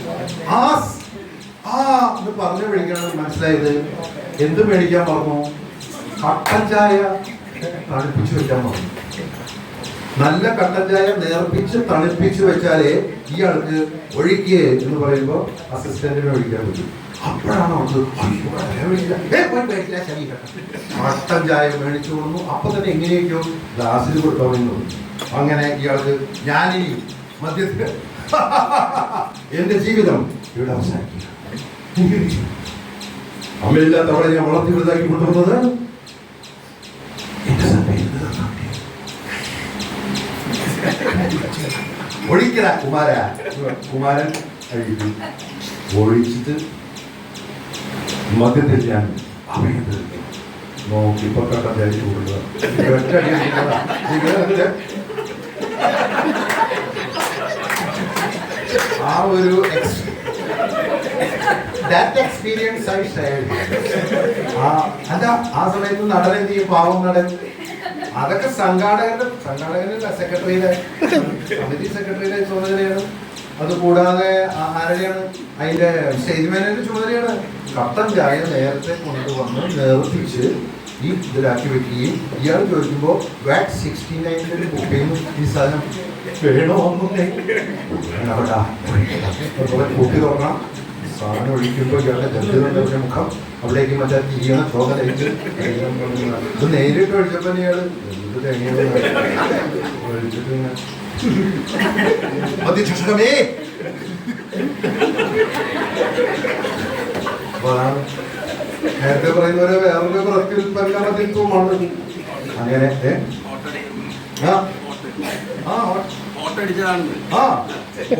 എന്ന് പറഞ്ഞു മേടിക്കണം. മനസ്സിലായത് എന്ത് മേടിക്കാൻ പറഞ്ഞു? കട്ടൻ ചായ തണുപ്പിച്ച് വെക്കാൻ പറഞ്ഞു. നല്ല കട്ടൻ ചായ നേർപ്പിച്ച് തണുപ്പിച്ച് വെച്ചാലേ ഇയാൾക്ക് ഒഴിക്കുക എന്ന് പറയുമ്പോൾ അസിസ്റ്റന്റിനെ ഒഴിക്കാൻ പറ്റും. അപ്പോഴാണ് അവർക്ക് കട്ടൻ ചായ മേടിച്ചു കൊടുന്നു. അപ്പൊ തന്നെ എങ്ങനെയൊക്കെയോ ഗ്ലാസ്സിൽ കൊടുത്തോന്നു. അങ്ങനെ ഇയാൾക്ക് ഞാനീ മദ്യത്തിൽ എന്റെ ജീവിതം ഇവിടെ അവസാനിക്കുക. അമ്മയില്ലാത്തവളെ ഞാൻ വളർത്തി വലുതാക്കി കൊണ്ടുവന്നത് എന്റെ ഒഴിക്കട കുമാരൻ കഴിക്കും. ഒഴിച്ചിട്ട് മദ്യത്തിൽ ഞാൻ അവയത് നോക്കി ഇപ്പൊ കട്ടൻ ചായച്ചു കൊടുക്കുക. ആ ഒരു എക്സ്പീരിയൻസ് ആയി ഷെയർ അല്ല. ആ സമയത്ത് നടൻ എന്ത് ചെയ്യും? പാവം നടൻ. അതൊക്കെ സംഘാടകരുടെ സെക്രട്ടറിയുടെ കമ്മിറ്റി സെക്രട്ടറിയുടെ ചുമതലയാണ്. അതുകൂടാതെ ആരുടെയാണ്? അതിന്റെ സ്റ്റേജ് മാനേജറിന്റെ ചുമതലയാണ്. കട്ടൻ ചായ നേരത്തെ കൊണ്ടുവന്ന് നേർപ്പിച്ച് ഈ ഇതിലാക്കി വെക്കുകയും ഇയാൾ ചോദിക്കുമ്പോൾ വാറ്റ് 69 ബുക്ക് ചെയ്യുന്നു. ഈ സാധനം വേണോ ഒന്നേ കൂട്ടി തുറക്കണം. സാധനം ഒഴിക്കുമ്പോൾ ഇയാളുടെ ജന്തുക്കളുടെ മുഖം അവിടേക്ക് മറ്റേ തീയണ ചോദനയിച്ച് ഇത് നേരിട്ട് ഒഴിച്ചപ്പോൾ ഇയാള് എന്ത് തേങ്ങ ഒഴിച്ചിട്ട് മദ്യചഷകമേ. നേരത്തെ പറയുന്ന പോലെ വേറൊരു പ്രത്യുൽപ്പന്നമാണ്. അങ്ങനെ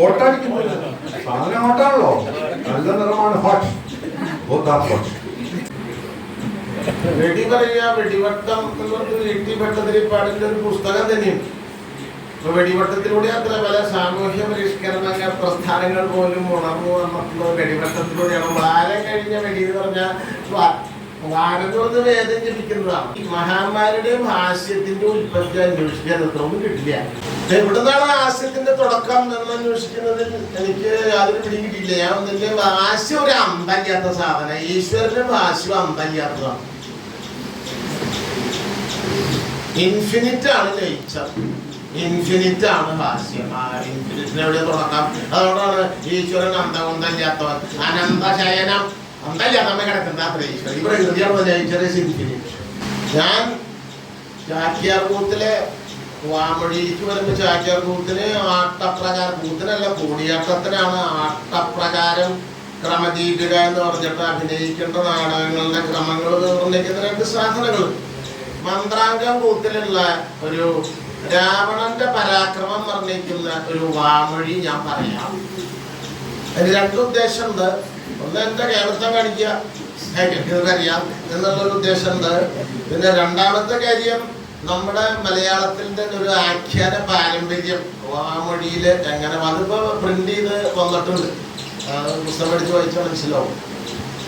ഓട്ടടിക്കുന്നത് സാധനം ഓട്ടാണല്ലോ. നല്ല നിറമാണ്. ഹോട്ട് വെടി പറയുക വെടിവട്ടം എന്നുള്ളത് വെടിവട്ടത്തിരിപ്പാടിന്റെ ഒരു പുസ്തകം തന്നെയാണ്. അപ്പൊ വെടിവട്ടത്തിലൂടെ അത്ര പല സാമൂഹ്യ പരിഷ്കരണ പ്രസ്ഥാനങ്ങൾ പോലും ഉണർന്നു വന്നിട്ടുള്ളത് വെടിവട്ടത്തിലൂടെയാണ്. വാരം കഴിഞ്ഞ വെടി എന്ന് പറഞ്ഞാൽ വാരം തുറന്ന് വേദം ജപിക്കുന്നതാണ്. ഈ മഹാന്മാരുടെയും ഹാസ്യത്തിന്റെ ഉൽപ്പത്തി അന്വേഷിക്കാൻ എത്രയൊന്നും കിട്ടില്ല. എവിടുന്നാണ് ഹാസ്യത്തിന്റെ തുടക്കം എന്ന് അന്വേഷിക്കുന്നതിൽ എനിക്ക് യാതൊരു പിടിയും കിട്ടിയില്ല. ഞാൻ ഒന്നിന്റെ ഹാസ്യം ഒരു അന്തല്ലാത്ത സാധനം. ഈശ്വരന്റെ ഹാസ്യം അന്തല്ലാത്തതാണ്. ഇൻഫിനിറ്റ് ആണ് നേച്ചർ, ഇൻഫിനിറ്റ് ആണ് ഹാസ്യം. ഇൻഫിനിറ്റിന് എവിടെ തുടക്കം? അതുകൊണ്ടാണ് ഈശ്വരൻ അന്തകൊന്തല്ലാത്തവൻ, അനന്തശയനം. അന്തല്ലാത്തമ്മ കിടക്കുന്ന അത്ര ഈശ്വരൻ. ഇവിടെ ഹൃദയം നേച്ചർ ഇസ് ഇൻഫിനിറ്റ്. ഞാൻ ചാക്യാർകൂത്തിലെ വാമൊഴിക്ക് വരുമ്പോൾ ചാക്യാർകൂത്തിന് ആട്ടപ്രകാരം, കൂത്തിനല്ല കൂടിയാട്ടത്തിനാണ് ആട്ടപ്രകാരം ക്രമദീപിക എന്ന് പറഞ്ഞിട്ട് അഭിനയിക്കേണ്ട നാടകങ്ങളുടെ ക്രമങ്ങൾ നിർണ്ണയിക്കുന്ന 2 സാധനങ്ങൾ. മന്ത്രാംഗം കൂത്തിലുള്ള ഒരു രാവണന്റെ പരാക്രമം നിർണ്ണയിക്കുന്ന ഒരു വാമൊഴി ഞാൻ പറയാം. അതിന് 2 ഉദ്ദേശമുണ്ട്. ഒന്ന് എന്റെ കേരളത്തെ കാണിക്കുക, അറിയാം എന്നുള്ളൊരു ഉദ്ദേശമുണ്ട്. പിന്നെ രണ്ടാമത്തെ കാര്യം നമ്മുടെ മലയാളത്തിന്റെ ഒരു ആഖ്യാന പാരമ്പര്യം വാമൊഴിയിൽ എങ്ങനെ അതിപ്പോ പ്രിന്റ് ചെയ്ത് വന്നിട്ടുണ്ട്. പുസ്തകം പഠിച്ച് വായിച്ചാൽ മനസ്സിലാവും.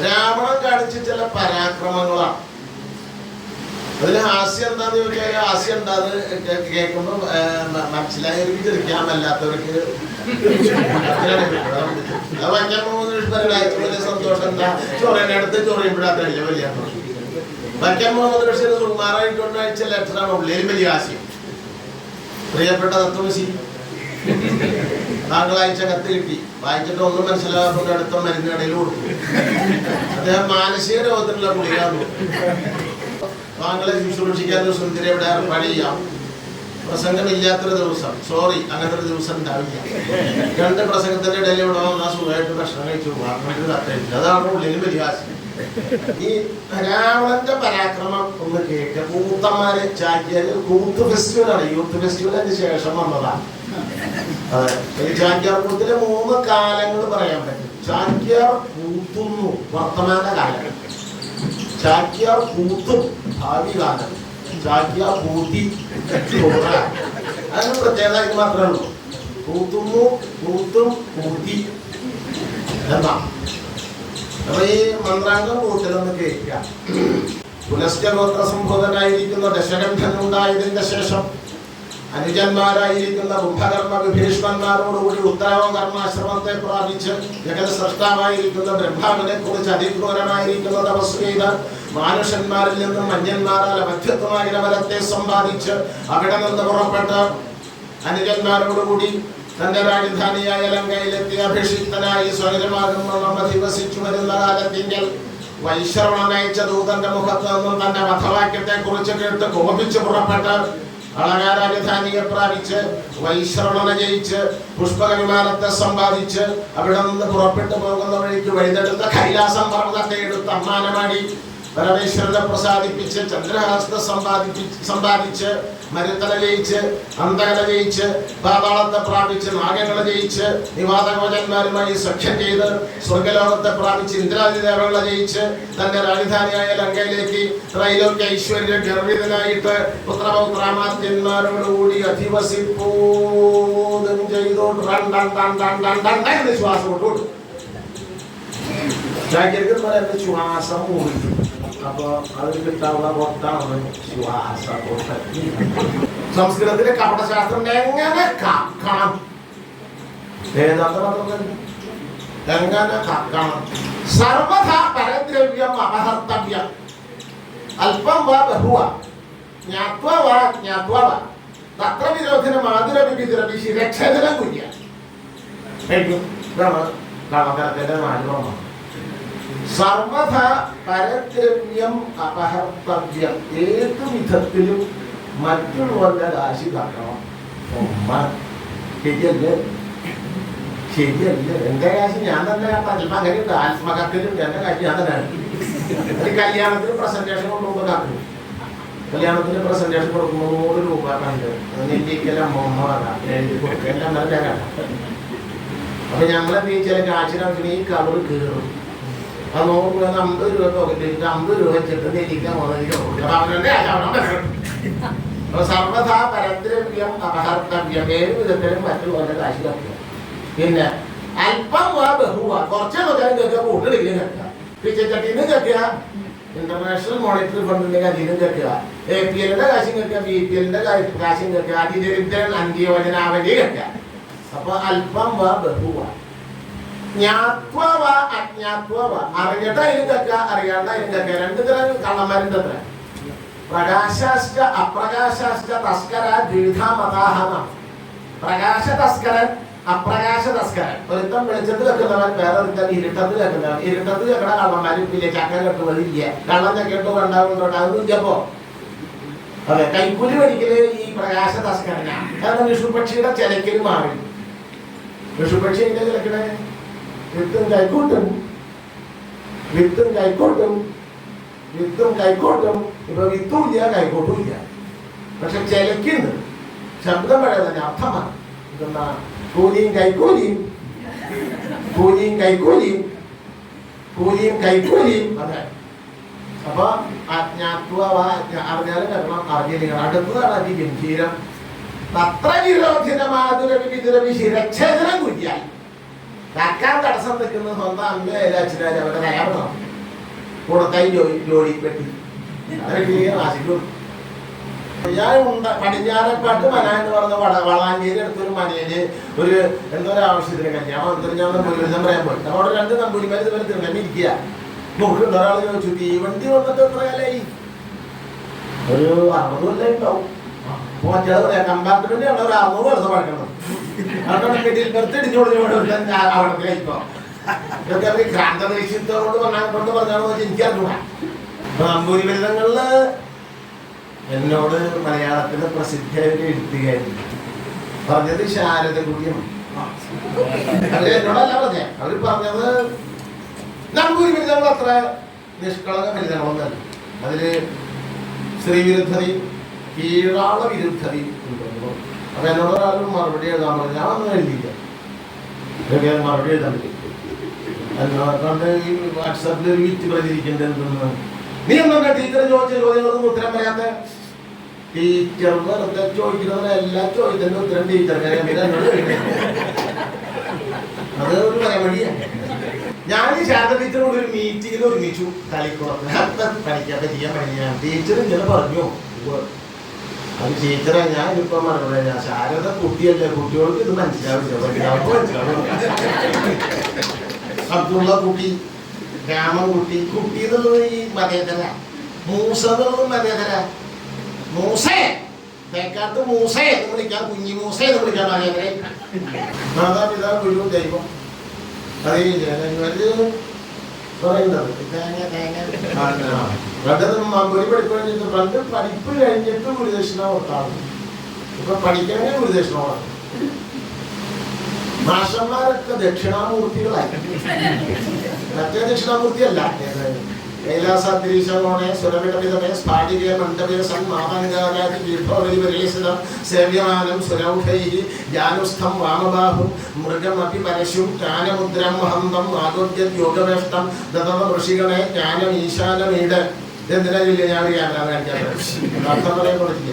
രാവണൻ കാണിച്ച ചില പരാക്രമങ്ങളാണ്. അതിന് ഹാസ്യം എന്താന്ന് ചോദിച്ചാൽ ഹാസ്യം ഉണ്ടാത് കേൾക്കുമ്പോൾ മനസ്സിലായവർക്ക് ചിരിക്കാമല്ലാത്തവർക്ക് അത് വയ്ക്കാൻ വലിയ സന്തോഷം. എന്താ ചൊറേനടുത്ത് ചൊറിയുമ്പോഴാത്തല്ല വലിയ സന്തോഷം. വയ്ക്കാൻ പോകുന്ന പക്ഷേ സുകുമാറായിക്കൊണ്ട് അയച്ച ലെറ്ററാണ് ഉള്ളിൽ വലിയ ഹാസ്യം. പ്രിയപ്പെട്ട തത്വമസി, താങ്കൾ അയച്ച കത്ത് കിട്ടി. വായിച്ചിട്ട് ഒന്നും മനസ്സിലാകാത്തത് അടുത്ത മരുന്നിടയിൽ കൊടുത്തു. അദ്ദേഹം മാനസിക രോഗത്തിനുള്ള ഗുളികാന്ന്. താങ്കളെ ശുശ്രൂഷിക്കാൻ സുന്ദരി ഇവിടെ ഏർപ്പാട് ചെയ്യാം. പ്രസംഗമില്ലാത്തൊരു ദിവസം, സോറി, അങ്ങനത്തെ ഒരു ദിവസം ഉണ്ടാവില്ല. 2 പ്രസംഗത്തിന്റെ ഇടയിൽ ഇവിടെ വന്നാൽ സുഖമായിട്ട് ഭക്ഷണം കഴിച്ചു പോകാം. അതാണ് ഉള്ളിൽ വലിയ ഹാസ്യം. ഈ രാവണന്റെ പരാക്രമം ഒന്ന് കേട്ട് കൂത്തന്മാര് ചാക്യാര് കൂത്ത് ഫെസ്റ്റിവലാണ്. യൂത്ത് ഫെസ്റ്റിവൽ അതിന് ശേഷം വന്നതാണ്. ഈ ചാക്യാർ കൂത്തിലെ 3 കാലങ്ങൾ പറയാൻ പറ്റും. ചാക്യാർ കൂത്തുന്നു വർത്തമാന കാലം, ചാക്യാർ കൂത്തും ഭാവി കാലം, ചാക്യാർ കൂത്തി അതിന് പ്രത്യേകത ഇത് മാത്രമേ ഉള്ളൂ. കൂത്തുന്നു, കൂത്തും, കൂത്തി എന്നാ. അപ്പൊ ഈ മന്ത്രാംഗം കൂത്തിലൊന്ന് കേൾക്കാം. പുലസ്ത്യഗോത്ര സംബോധനായിരിക്കുന്ന ദശകണ്ഠൻ ഉണ്ടായതിന്റെ ശേഷം അനുജന്മാരായിരിക്കുന്ന ബുദ്ധകർമ്മ വിഭീഷ്മന്മാരോടുകൂടി ഉത്തരവം കർമാശ്രമത്തെ പ്രാപിച്ച് ജഗത് സൃഷ്ടാവായിരിക്കുന്ന ബ്രഹ്മാവിനെ കുറിച്ച് അതിക്രൂരനായിരിക്കുന്ന തപസ് ചെയ്ത് മാനുഷന്മാരിൽ നിന്നും മന്യന്മാരാൽ അമധ്യത്വമായ ബലത്തെ സമ്പാദിച്ച് അവിടെ നിന്ന് പുറപ്പെട്ട് അനുജന്മാരോടുകൂടി തന്റെ രാജധാനിയായ ലങ്കയിലെത്തി അഭിഷിക്തനായി സ്വൈരമാകുന്ന അധിവസിച്ചു വരുന്ന കാലത്തിങ്കിൽ വൈശ്രവണനയച്ച ദൂതന്റെ മുഖത്ത് നിന്നും തന്റെ വധവാക്യത്തെ കുറിച്ച് കേട്ട് കോപിച്ച് പുറപ്പെട്ട് അളകാ രാജധാനിയെ പ്രാപിച്ച് വൈശ്രവണന ജയിച്ച് പുഷ്പക വിമാനത്തെ സമ്പാദിച്ച് അവിടെ നിന്ന് പുറപ്പെട്ടു പോകുന്ന വഴിക്ക് വഴിതെടുത്ത കൈലാസം പർവ്വതത്തെ എടുത്ത് അമ്മാനമാടി പരമേശ്വരനെ പ്രസാദിപ്പിച്ച് ചന്ദ്രഹാസ്ത സമ്പാദിച്ച് മരുത്തല ജയിച്ച് അന്തകല ജയിച്ച് പാതാളത്തെ പ്രാപിച്ച് നാഗങ്ങളെ ജയിച്ച് നിവാതകോചന്മാരുമായി സഖ്യം ചെയ്ത് സ്വർഗലോകത്തെ പ്രാപിച്ച് ഇന്ദ്രാദിദേവകളെ ജയിച്ച് തന്റെ രാജധാനിയായ ലങ്കയിലേക്ക് ത്രൈലോക്യ ഐശ്വര്യ ഗർഭിതനായിട്ട് പുത്രപൗത്രാമാത്യന്മാരോടുകൂടി അധിവസിപ്പോതും ചെയ്തു ശ്വാസം കൊണ്ടു ശ്വാസം മൂടി. അപ്പൊ അതിൽ കിട്ടാവുന്ന പൊട്ടാണ് ശ്വാസം. സംസ്കൃതത്തിലെ കപടശാസ്ത്രം എങ്ങനെ കാക്കണം, വേദാന്ത എങ്ങനെ കാക്കണം. സർവഥാ പരദ്രവ്യം അപഹർത്തവ്യം അല്പം വാ ബഹുവ ജ്ഞാത്വാ വാ ജ്ഞാത്വാ വാ തത്ര വിരോധന മാതുരവിധിരവി ശിരക്ഷേതനം കുര്യ. ഇതാണ് കണക്കരത്തിന്റെ മാനുഭവം. സർവഥ പരദ്രവ്യം അപഹർത്തവ്യം, ഏത് വിധത്തിലും മറ്റുള്ളവരുടെ രാശി കാക്കണം. ശരിയല്ലേ? ശരിയല്ലേ? എന്റെ കാശ് ഞാൻ തന്നെ ചിലപ്പോൾ അങ്ങനെയുണ്ട്. ആത്മകത്തിലും എന്റെ കാശ് ഞാൻ തന്നെയാണ്. ഒരു കല്യാണത്തിന് പ്രസന്റേഷൻ കൊണ്ടുപോകുമ്പോൾ കാക്കും. കല്യാണത്തിന് പ്രസന്റേഷൻ കൊടുക്കുമ്പോൾ 100 രൂപ കണ്ട് നെല്ലിക്കെല്ലാം എഴുതി കൊടുക്കുക. എല്ലാം നല്ല കാണാം. അപ്പൊ ഞങ്ങളെ ചില കാശിനാവശ്യം ഈ കവർ കീറും. അത് 100 രൂപ 50 രൂപ പോകട്ടിട്ട് 50 രൂപ വെച്ചിട്ട് നെല്ലിക്കാൻ സർവഥാ പരദ്രവ്യം അപഹർത്തവ്യം, ഏത് വിധത്തിലും മറ്റുള്ളവരുടെ കാശ് കാക്കുക. പിന്നെ അല്പം വാ ബഹുവ, കുറച്ച് നോക്കാനും കേൾക്കുക, കൂടുതലെങ്കിലും കേൾക്കുക. പിച്ചച്ചട്ടിന്ന് കേൾക്കുക, ഇന്റർനാഷണൽ മോണിറ്ററി ഫണ്ടിന്റെ കാര്യത്തിലും കേൾക്കുക, APLന്റെ കാശും കേൾക്കുക, BPLന്റെ കാശും കേൾക്കുക, അതിദരിദ്രൻ അന്ത്യോജനാവലി കേൾക്കുക. അപ്പൊ അല്പം വാ ബഹുവ ജ്ഞാത്വാ വാ അജ്ഞാത്വാ വാ, അറിഞ്ഞിട്ടായാലും കേൾക്കുക, അറിയാണ്ടായാലും കേൾക്കുക. 2 തരം കള്ളന്മാരുണ്ട് അത്ര. പ്രകാശാശ്ച അപ്രകാശാശ്ച തസ്കര ദ്വിധാ മതാഹന. പ്രകാശ തസ്കരൻ, അപ്രകാശ തസ്കരൻ. ഒരുത്തം വെളിച്ചത്തിൽ വെക്കുന്നവൻ, വേറെ ഒരുത്തൻ ഇരുട്ടത്തിൽ വെക്കുന്നവൻ. ഇരുട്ടത്തിൽ വെക്കണ കള്ളന്മാരും ഇല്ല, ചക്ക കെട്ടുകളില്ല, കള്ളം ചക്കെട്ടോ കണ്ടാവുണ്ടോ അതൊന്നും ഇല്ലപ്പോ. അതെ, കൈക്കൂലി മേടിക്കല് ഈ പ്രകാശ തസ്കരനാണ്. കാരണം വിഷുപക്ഷിയുടെ ചിലക്കല് മാറി. വിഷുപക്ഷി എങ്ങനെ ചിലക്കണേ? വിത്തും കൈക്കോട്ടും, വിത്തും കൈക്കോട്ടും, വിത്തും കൈക്കോട്ടും. ഇപ്പൊ വിത്തും ഇല്ല, കൈക്കോട്ടും ഇല്ല, പക്ഷെ ചിലക്കുണ്ട്. ശബ്ദം പഴയ തന്നെ, അർത്ഥമാണ്. ഇതെന്നാ കൂലിയും കൈക്കൂലിയും, കൂലിയും കൈക്കൂലിയും, കൂലിയും കൈക്കൂലിയും. അതെ. അപ്പൊ അജ്ഞാത്വ അറിഞ്ഞാലും കേൾക്കണം, അറിഞ്ഞിരിക്കണം. അടുത്തതാണ് അതിഗംഭീരം. തത്ര വിരോധിന മാതുരവിധുരവി ശിരച്ഛേദനം കുര്യാൽ. കാക്കാൻ തടസ്സം നിൽക്കുന്ന സ്വന്തം അമ്മയിലെ അച്ഛനാര് അവരുടെ കയാവണം കൂടത്തായി ജോലി പെട്ടി ആശിക്കും. ഞാൻ പടിഞ്ഞാറപ്പാട്ട് മന എന്ന് പറഞ്ഞ വളാഞ്ചേരി അടുത്തൊരു മനയില് ഒരു എന്തോ ഒരു ആവശ്യത്തിന് കല്യാണം എന്തൊരു ഞാൻ നമ്പൂരിമരുന്ന് പറയാൻ പോയി. അവിടെ 2 നമ്പൂരിമാര് ഇതുവരെ തിരഞ്ഞിരിക്കുക. നോക്കുന്നുണ്ട്. ഒരാൾ ചോദിച്ചു, തീവണ്ടി വന്നിട്ട് എത്ര കാലായി? ഒരു 60 കൊല്ലം ഉണ്ടാവും. മറ്റേ പറയാം, കമ്പാർട്ട്മെന്റ് ആണ് ഒരു 600 വർഷം പഴക്കണം. ക്രാന്തദേശത്തോട് പറഞ്ഞാണോ എനിക്കറിഞ്ഞൂടാ. നമ്പൂരിമരുന്നങ്ങളില് എന്നോട് മലയാളത്തിലെ പ്രസിദ്ധ എഴുത്തുകാരി പറഞ്ഞത് ശാരദ കൂടിയാണ്. എന്നോടല്ല പറഞ്ഞേ, അവര് പറഞ്ഞത് നമ്പൂരിമരുന്നങ്ങൾ അത്ര നിഷ്കളങ്ക മരുന്നങ്ങളൊന്നല്ല. അതില് ശ്രീവിരുദ്ധതയും കീഴാള വിരുദ്ധതയും ഉണ്ടോ. അപ്പൊ എന്നോട് ഒരാളും മറുപടി എഴുതാൻ പറഞ്ഞു. ഞാൻ ഒന്നും എഴുതിയില്ല, മറുപടി എഴുതാൻ പറ്റും. എന്നോട് ഈ വാട്സാപ്പിൽ ഒരു വിറ്റ് പ്രചരിക്കേണ്ടത് എന്തെന്ന്, നീ എന്താ ടീച്ചർ ചോദിച്ച ചോദ്യങ്ങളൊന്നും ഉത്തരം പറയാത്ത? ടീച്ചർ വെറുതെ ചോദിക്കുന്നവരെ എല്ലാ ചോദ്യത്തിന്റെ ഉത്തരം ടീച്ചർക്ക് അത് ഒരു മറുപടിയാണ്. ഞാൻ ഈ ശാരദ ടീച്ചറോട് ഒരു മീറ്റിങ്ങിൽ ഒരുമിച്ചു കളിക്കുളത്ത് പഠിക്കാൻ പറ്റിയ ടീച്ചർ ഇങ്ങനെ പറഞ്ഞു. അത് ടീച്ചറെ ഞാൻ ഇപ്പൊ മറന്നു, ഞാൻ ശാരദ കുട്ടിയല്ലേ, കുട്ടികൾക്ക് ഇത് മനസ്സിലാവില്ല. അബ്ദുള്ള കുട്ടി, രാമൻകുട്ടി, കുട്ടി എന്നുള്ളത് ഈ മതേതര, മൂസ എന്നുള്ളത് മതേതര. മൂസേ തേക്കാട്ട് മൂസേ എന്ന് വിളിക്കാം, കുഞ്ഞി മൂസേ എന്ന് വിളിക്കാം മതേതര. മാതാപിതാ ഗുരു ദൈവം അതേ പറയുന്നത്. പണ്ട് പഠിപ്പ് കഴിഞ്ഞിട്ട് ഗുരുദക്ഷിണ കൊടുത്താണ്, ഇപ്പൊ പഠിക്കണമെങ്കിൽ ഗുരുദക്ഷിണമാണ്. മാഷന്മാരൊക്കെ ദക്ഷിണാമൂർത്തികളായി. മറ്റേ ദക്ഷിണാമൂർത്തിയല്ല. കൈലാസത്തിരീശമോണെ സുരവിടവിധമേ സ്ഫാടികേ മണ്ഡപേ സന്മാതങ്കാരാതി വിഭവരിപരിലിസിതം സേവ്യമാനം സുരൗഢൈഃ ജാനുസ്ഥം വാമബാഹും മൃഗമപി പരശും ജ്ഞാനമുദ്രം ഹന്തം ആഗോദ്യത് യോഗവേഷ്ടം ദതവ ഋഷികളെ ജ്ഞാനം ഈശാനമീട്. ഇതെന്തിനാ ചൊല്ലിയ ഞാൻ ക്യാമറ കാണിക്കാൻ അർത്ഥം പറയാൻ കൊടുത്തില്ല.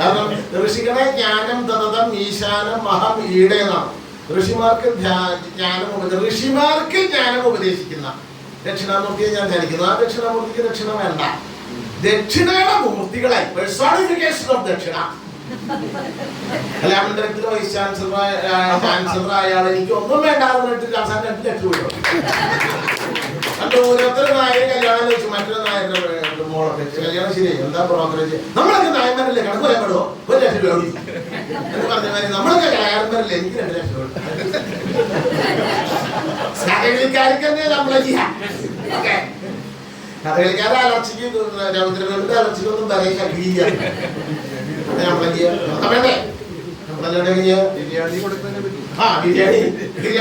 കാരണം ഋഷികളെ ജ്ഞാനം ദതം ഈശാനം മഹം ഈടേന്നാണ്. ഋഷിമാർക്ക് ജ്ഞാനം ഉപദേശിക്കുന്ന ദക്ഷിണാമൂർത്തിയെ ഞാൻ ധരിക്കുന്നു. ആ ദക്ഷിണാമൂർത്തിക്ക് ദക്ഷിണ വേണ്ട. ദക്ഷിണയുടെ മൂർത്തികളായി പേഴ്സോണിഫിക്കേഷൻ ഓഫ് ദക്ഷിണ. കലാമണ്ഡലത്തിലെ വൈസ് ചാൻസലർ അയാൾ എനിക്ക് ഒന്നും വേണ്ടാന്ന് പറഞ്ഞിട്ട് അവസാനം 2 ലക്ഷം രൂപ. അല്ല ഓരോരുത്തരും നായരെ കല്യാണം ചോദിച്ചു, മറ്റൊരു നായരുടെ മോളൊക്കെ കല്യാണം ശരിയായി, എന്താ ബ്രോക്കറേജ്, നമ്മളൊക്കെ നായന്മാരല്ലേ കണക്ക് പറയാൻ പാടുമോ, 1 ലക്ഷം രൂപ എന്ന് പറഞ്ഞ മാതിരി നമ്മളൊക്കെ നായന്മാരല്ലേ, എനിക്ക് 2 ലക്ഷം രൂപ. കഥകളിക്കാർക്ക് തന്നെ നമ്മളെ ചെയ്യാം. കഥകളിക്കാരുടെ അലർച്ചയ്ക്ക് രൗദ്രങ്ങളുടെ അലർച്ചയ്ക്കൊന്നും പറയാൻ കഴിയില്ല. നമ്മളെ ചെയ്യാം വേണ്ടേ, നമ്മളെല്ലാം ബിരിയാണി കൊടുക്കുന്നതിനെ പറ്റി. ബിരിയാണി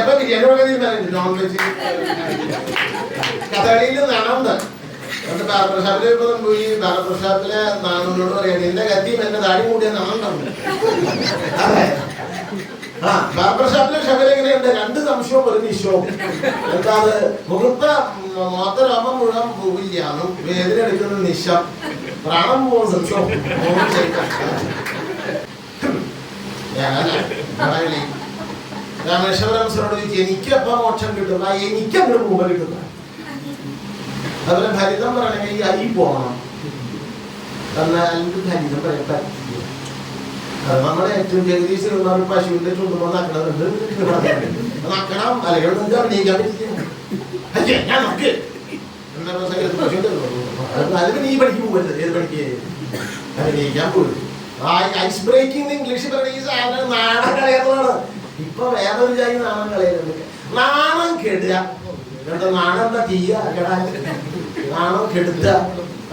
അപ്പൊ ബിരിയാണി കൊടുക്കാൻ നോൺ വെജ്. കഥകളിയിൽ നാണമുണ്ട്. ബാർബർ ഷാപ്പിൽ ഈ ബാർബർ ഷാപ്പിലെ നാണുനോട് പറയാം, നിന്റെ കത്തിയും എന്റെ താടി കൂടിയ നാണുണ്ടാവും. അതെ, ബാർബർ ഷാപ്പിലെ ഷബലെങ്ങനെയുണ്ട്, 2 സംശയവും 1 നിശ്ചയവും. എന്താ അത്, മുഖത്ത മോത്തരോമം മുഴുവൻ പോവില്ലാന്നും വേദന എടുക്കുന്ന നിശം, പ്രാണം പോകുന്ന സംശയം. രാമേശ്വരം ചോദിച്ചു, എനിക്കപ്പം മോക്ഷം കിട്ടുന്ന, എനിക്കങ്ങോട്ട് മുമ്പ് കിട്ടുന്ന. അതുപോലെ ഫലിതം പറയണമെങ്കിൽ ഈ അരി പോകണം, എന്നാൽ ഫലിതം പറയാൻ പറ്റില്ല. അത് നമ്മുടെ ഏറ്റവും ജഗദീശ് പശുവിന്റെ ചുണ്ടുമ്പോൾ നക്കണതുണ്ട്, നക്കണം അല്ലെങ്കിൽ നിങ്ങൾക്ക് അഭിനയിക്കാൻ പറ്റില്ല. ഞാൻ നക്ക് അതിന് നീ പഠിക്ക് പോകരുത്, ഏത് പഠിക്ക് അഭിനയിക്കാൻ പോലും. ഐസ് ബ്രേക്കിംഗ് ഇംഗ്ലീഷ് പറയുന്ന ഈ സാധനം നാണം കളയുന്നതാണ്. ഇപ്പൊ വേറൊരു ജാതി നാണം കളയുന്നുണ്ട്. നാണം കെടുക, എന്താ നാണം എന്താ തീയ കെടാൻ, നാണം കെടുത്ത.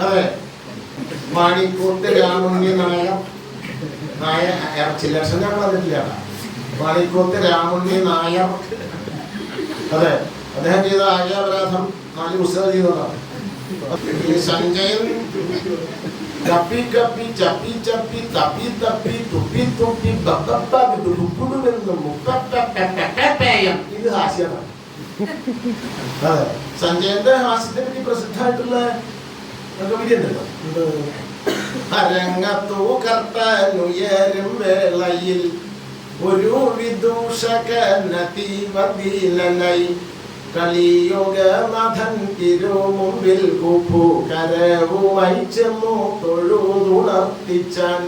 അതെ, മാണിക്കൂത്ത് രാമുണ്ണി നായർ ഇറച്ചി ലക്ഷം ഞാൻ പറഞ്ഞിട്ടില്ല. മാണിക്കൂത്ത് രാമുണ്ണി നായർ, അതെ, അദ്ദേഹം ചെയ്ത ആര്യാപരാധം 4 പുസ്തകം ചെയ്തതാണ്. ഈ സഞ്ജയൻ കപ്പി കപ്പി ചപ്പി ചപ്പി തപ്പി തപ്പി തുപ്പി തുപ്പി ഇത് ഹാസ്യമാണ്. അതെ, സഞ്ജയന്റെ ഹാസ്യത്തെ പറ്റി പ്രസിദ്ധമായിട്ടുള്ള കവിത ഉണ്ടല്ലോ. അരങ്ങത്തു കർത്തനുയരും വേളയിൽ ഒരു വിദൂഷകനീവീലനായി കളിയോഗനാഥൻ തിരുമുമ്പിൽ കുപ്പു കരവുമായി ചെന്നു തൊഴുതുണർത്തിച്ചാൻ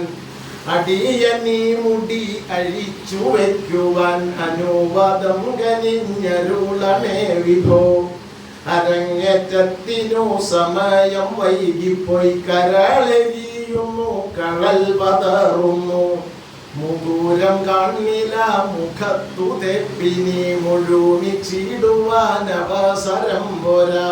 അടിയനീ മുടി അഴിച്ചു വയ്ക്കുവാൻ അനുവാദം കനിഞ്ഞരുളണേ വിഭോ. അരങ്ങേറ്റത്തിനു സമയം വൈകിപ്പോയി, കരളെരിയുന്നു കഴൽ പതറുന്നു, മുകൂരം കാണില മുഖത്തു തെപ്പിനി മുഴുമിച്ചിടുവാൻ അവസരം പോരാ,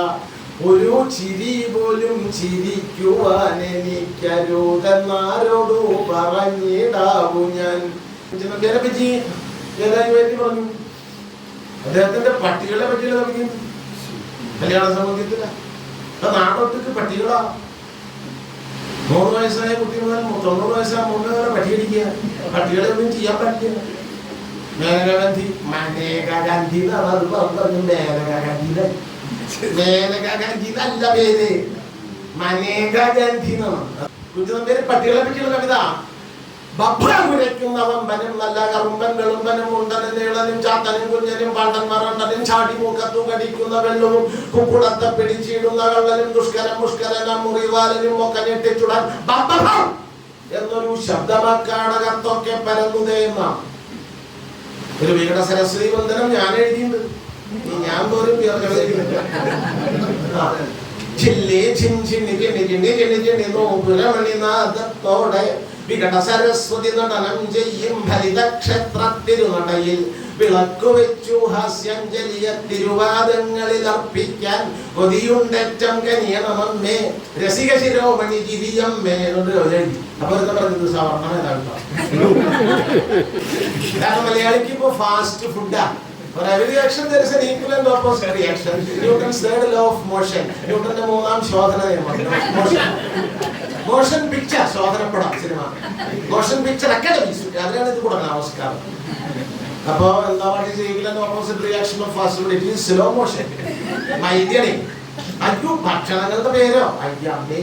ഒരു ചിരി പോലും ചിരിക്കുവാൻ എനിക്കരുതെന്നാരോടു പറഞ്ഞിടാവൂ ഞാൻ. പറ്റി പറഞ്ഞു, അദ്ദേഹത്തിന്റെ പട്ടികളെ പറ്റിയുള്ള കവിത കല്യാണ സംബന്ധിത്തില്ല. നാടൊട്ടുക്ക് പട്ടികളാ. 100 വയസ്സായ കുട്ടി മുതൽ 90 വയസ്സായ മുന്നേ വരെ പട്ടിയടിക്കുക. പട്ടികളെ ഒന്നും ചെയ്യാൻ പറ്റില്ല. മേനകാഗാന്ധി മനേകാഗാന്ധി എന്നാണ് അത് പറഞ്ഞു. മേനകാഗാന്ധി മേനകാഗാന്ധി നല്ല പേര്, മനേകാഗാന്ധി എന്നാണ്. കുഞ്ചൻ പേര് പട്ടികളെ പറ്റിയുള്ള കവിത. ബബ്ബുരയ്ക്കുന്ന വമ്പനും നല്ല കറുമ്പൻ വെളുമ്പനും ഉണ്ടനും നീളനും ചാത്തനും കുഞ്ഞനും പാണ്ടൻ മറണ്ടനും ചാടി മൂക്കത്തു കടിക്കുന്ന വെള്ളവും കുക്കുടത്തെ പിടിച്ചിടുന്ന കള്ളനും ദുഷ്കരം മുഷ്കരനും മുറിവാലനും ഒക്കെ ഞെട്ടിച്ചുടാൻ ബബ്ബം എന്നൊരു ശബ്ദമക്കാടകത്തൊക്കെ പരന്നുതേന്ന ഒരു വികട സരസ്വതി വന്ദനം ഞാൻ എഴുതിയിട്ടുണ്ട്. ഞാൻ പോലും ചില്ലി ചിഞ്ചിണ്ണി ചിണ്ണി ചിണ്ണി ചിണ്ണി ചിണ്ണി നോപുരമണിനാഥത്തോടെ വികട സരസ്വതി നടനം ചെയ്യും ഹരിതക്ഷേത്രത്തിരുനടയിൽ വിളക്കു വെച്ചു ഹാസ്യഞ്ജലിയ തിരുവാദങ്ങളിൽ അർപ്പിക്കാൻ കൊതിയുണ്ടേറ്റം കനിയണമമ്മേ രസിക ശിരോമണി ഗിരിയമ്മേ എന്നൊരു അപ്പൊ എന്താ പറഞ്ഞത് സവർണം ഏതാണ്ടോ. കാരണം മലയാളിക്ക് ഇപ്പൊ ഫാസ്റ്റ് ഫുഡാ. For every reaction there is an equal and opposite reaction. Newton's third law of motion. ന്യൂട്ടന്റെ മൂന്നാം ശോധന നിയമം. മോഷൻ പിക്ചർ ശോധനപ്പെടാം സിനിമ. മോഷൻ പിക്ചർ അക്കാദമി അതിനാണ് ഇത് കൊടുക്കണം ഓസ്കാർ. അപ്പൊ എന്താ പറയുക equal and opposite reaction of fast food? It is slow motion. മൈദ്യണി അയ്യോ ഭക്ഷണങ്ങളുടെ പേരോ അയ്യമ്മേ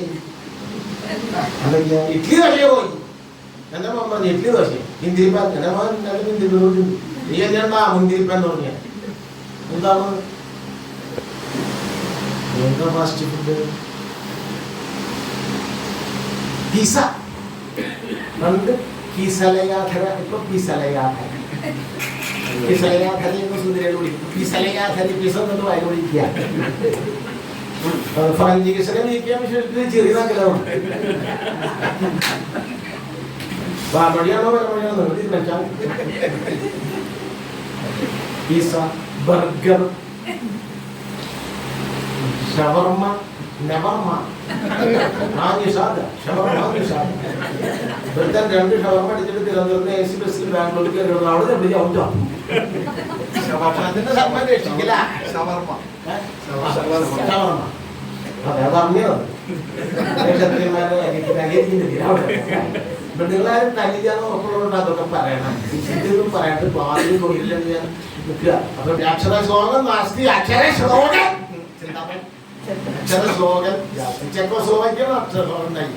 ഇഡ്ലി കഴിയോ പോയി എന്റെ മോൻ പറഞ്ഞു ഇഡ്ലി ദോശ ഹിന്ദിയിൽ എന്റെ മോൻ ഹിന്ദി നീ എന്താ മുന്തിരിപ്പെന്ന് പറഞ്ഞ എന്താണ് എന്താ ഫാസ്റ്റ് ഫുഡ് പിസ പണ്ട് കിസലയാധര ഇപ്പൊ പിസലയാധര പിസലയാധരി എന്ന് സുന്ദരിയോട് വിളിക്കും. പിസലയാധരി പിസ എന്നിട്ട് വായി വിളിക്കുക. ഫ്രഞ്ച് കിസല നീക്കിയാൽ ചെറിയതാക്കലാണ്. മഴയാണോ പരമഴയാണോ വെച്ചാൽ പിസ ബർഗർ ഷവർമ നെവർമ ഒരുത്തൻ 2 ഷവർമ അടിച്ചിട്ട് തിരുവനന്തപുരത്ത് AC ബസ്സിൽ ബാംഗ്ലൂർക്ക് അവിടെ ഭക്ഷണത്തിന്റെ ശർമ്മ രക്ഷിക്കില്ല. ഷവർമ അതെ പറഞ്ഞത് നിങ്ങളാരും തനിജാന്ന് ഉറപ്പുള്ളതുകൊണ്ട് അതൊക്കെ പറയണം. ഇതൊന്നും പറയാണ്ട് പാലിൽ തൊഴിലെന്ന് ഞാൻ നിൽക്കുക. അപ്പൊ അക്ഷര ശ്ലോകം നാസ്തി അക്ഷര ശ്ലോകൻ അക്ഷര ശ്ലോകൻ ചെക്കോസ്ലോവാക്യാണ് അക്ഷര ശ്ലോകം ഉണ്ടായി.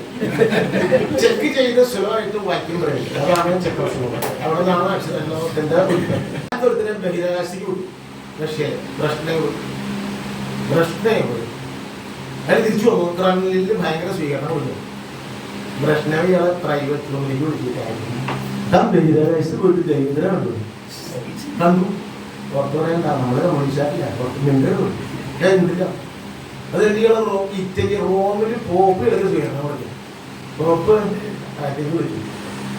ചെക്ക് ചെയ്ത് സ്ലോവായിട്ട് വായിക്കുമ്പോഴേ അതാണ് ചെക്കോസ്ലോവൻ. അവിടെ നിന്നാണ് അക്ഷര ശ്ലോകത്തിന്റെ ഒരുത്തിനെ ബഹിരാകാശത്തേക്ക് വിട്ടു. റഷ്യയില് ബ്രഷ്നയെ പോയി. അതിന് തിരിച്ചു വന്നു. ക്രെംലിനിൽ ഭയങ്കര സ്വീകരണം കൊടുത്തു. ബ്രഷ്നവ് ഇയാളെ പ്രൈവറ്റ് റൂമിലേക്ക് വിളിച്ചിട്ടായിരുന്നു. താൻ ബഹിരാകാശത്ത് പോയിട്ട് ദൈവത്തിനെ കണ്ടു. പുറത്ത് പറയാൻ നമ്മളെ കമ്മ്യൂണിസ്റ്റാറില്ല പുറത്ത് മിണ്ടുള്ളൂ എന്തില്ല. അത് എന്തിയാളെ ഇറ്റലി റോമിൽ പോപ്പ് എടുത്ത് സ്വീകരണം കൊടുത്തു. പോപ്പ് അകത്തേക്ക് വിളിച്ചു.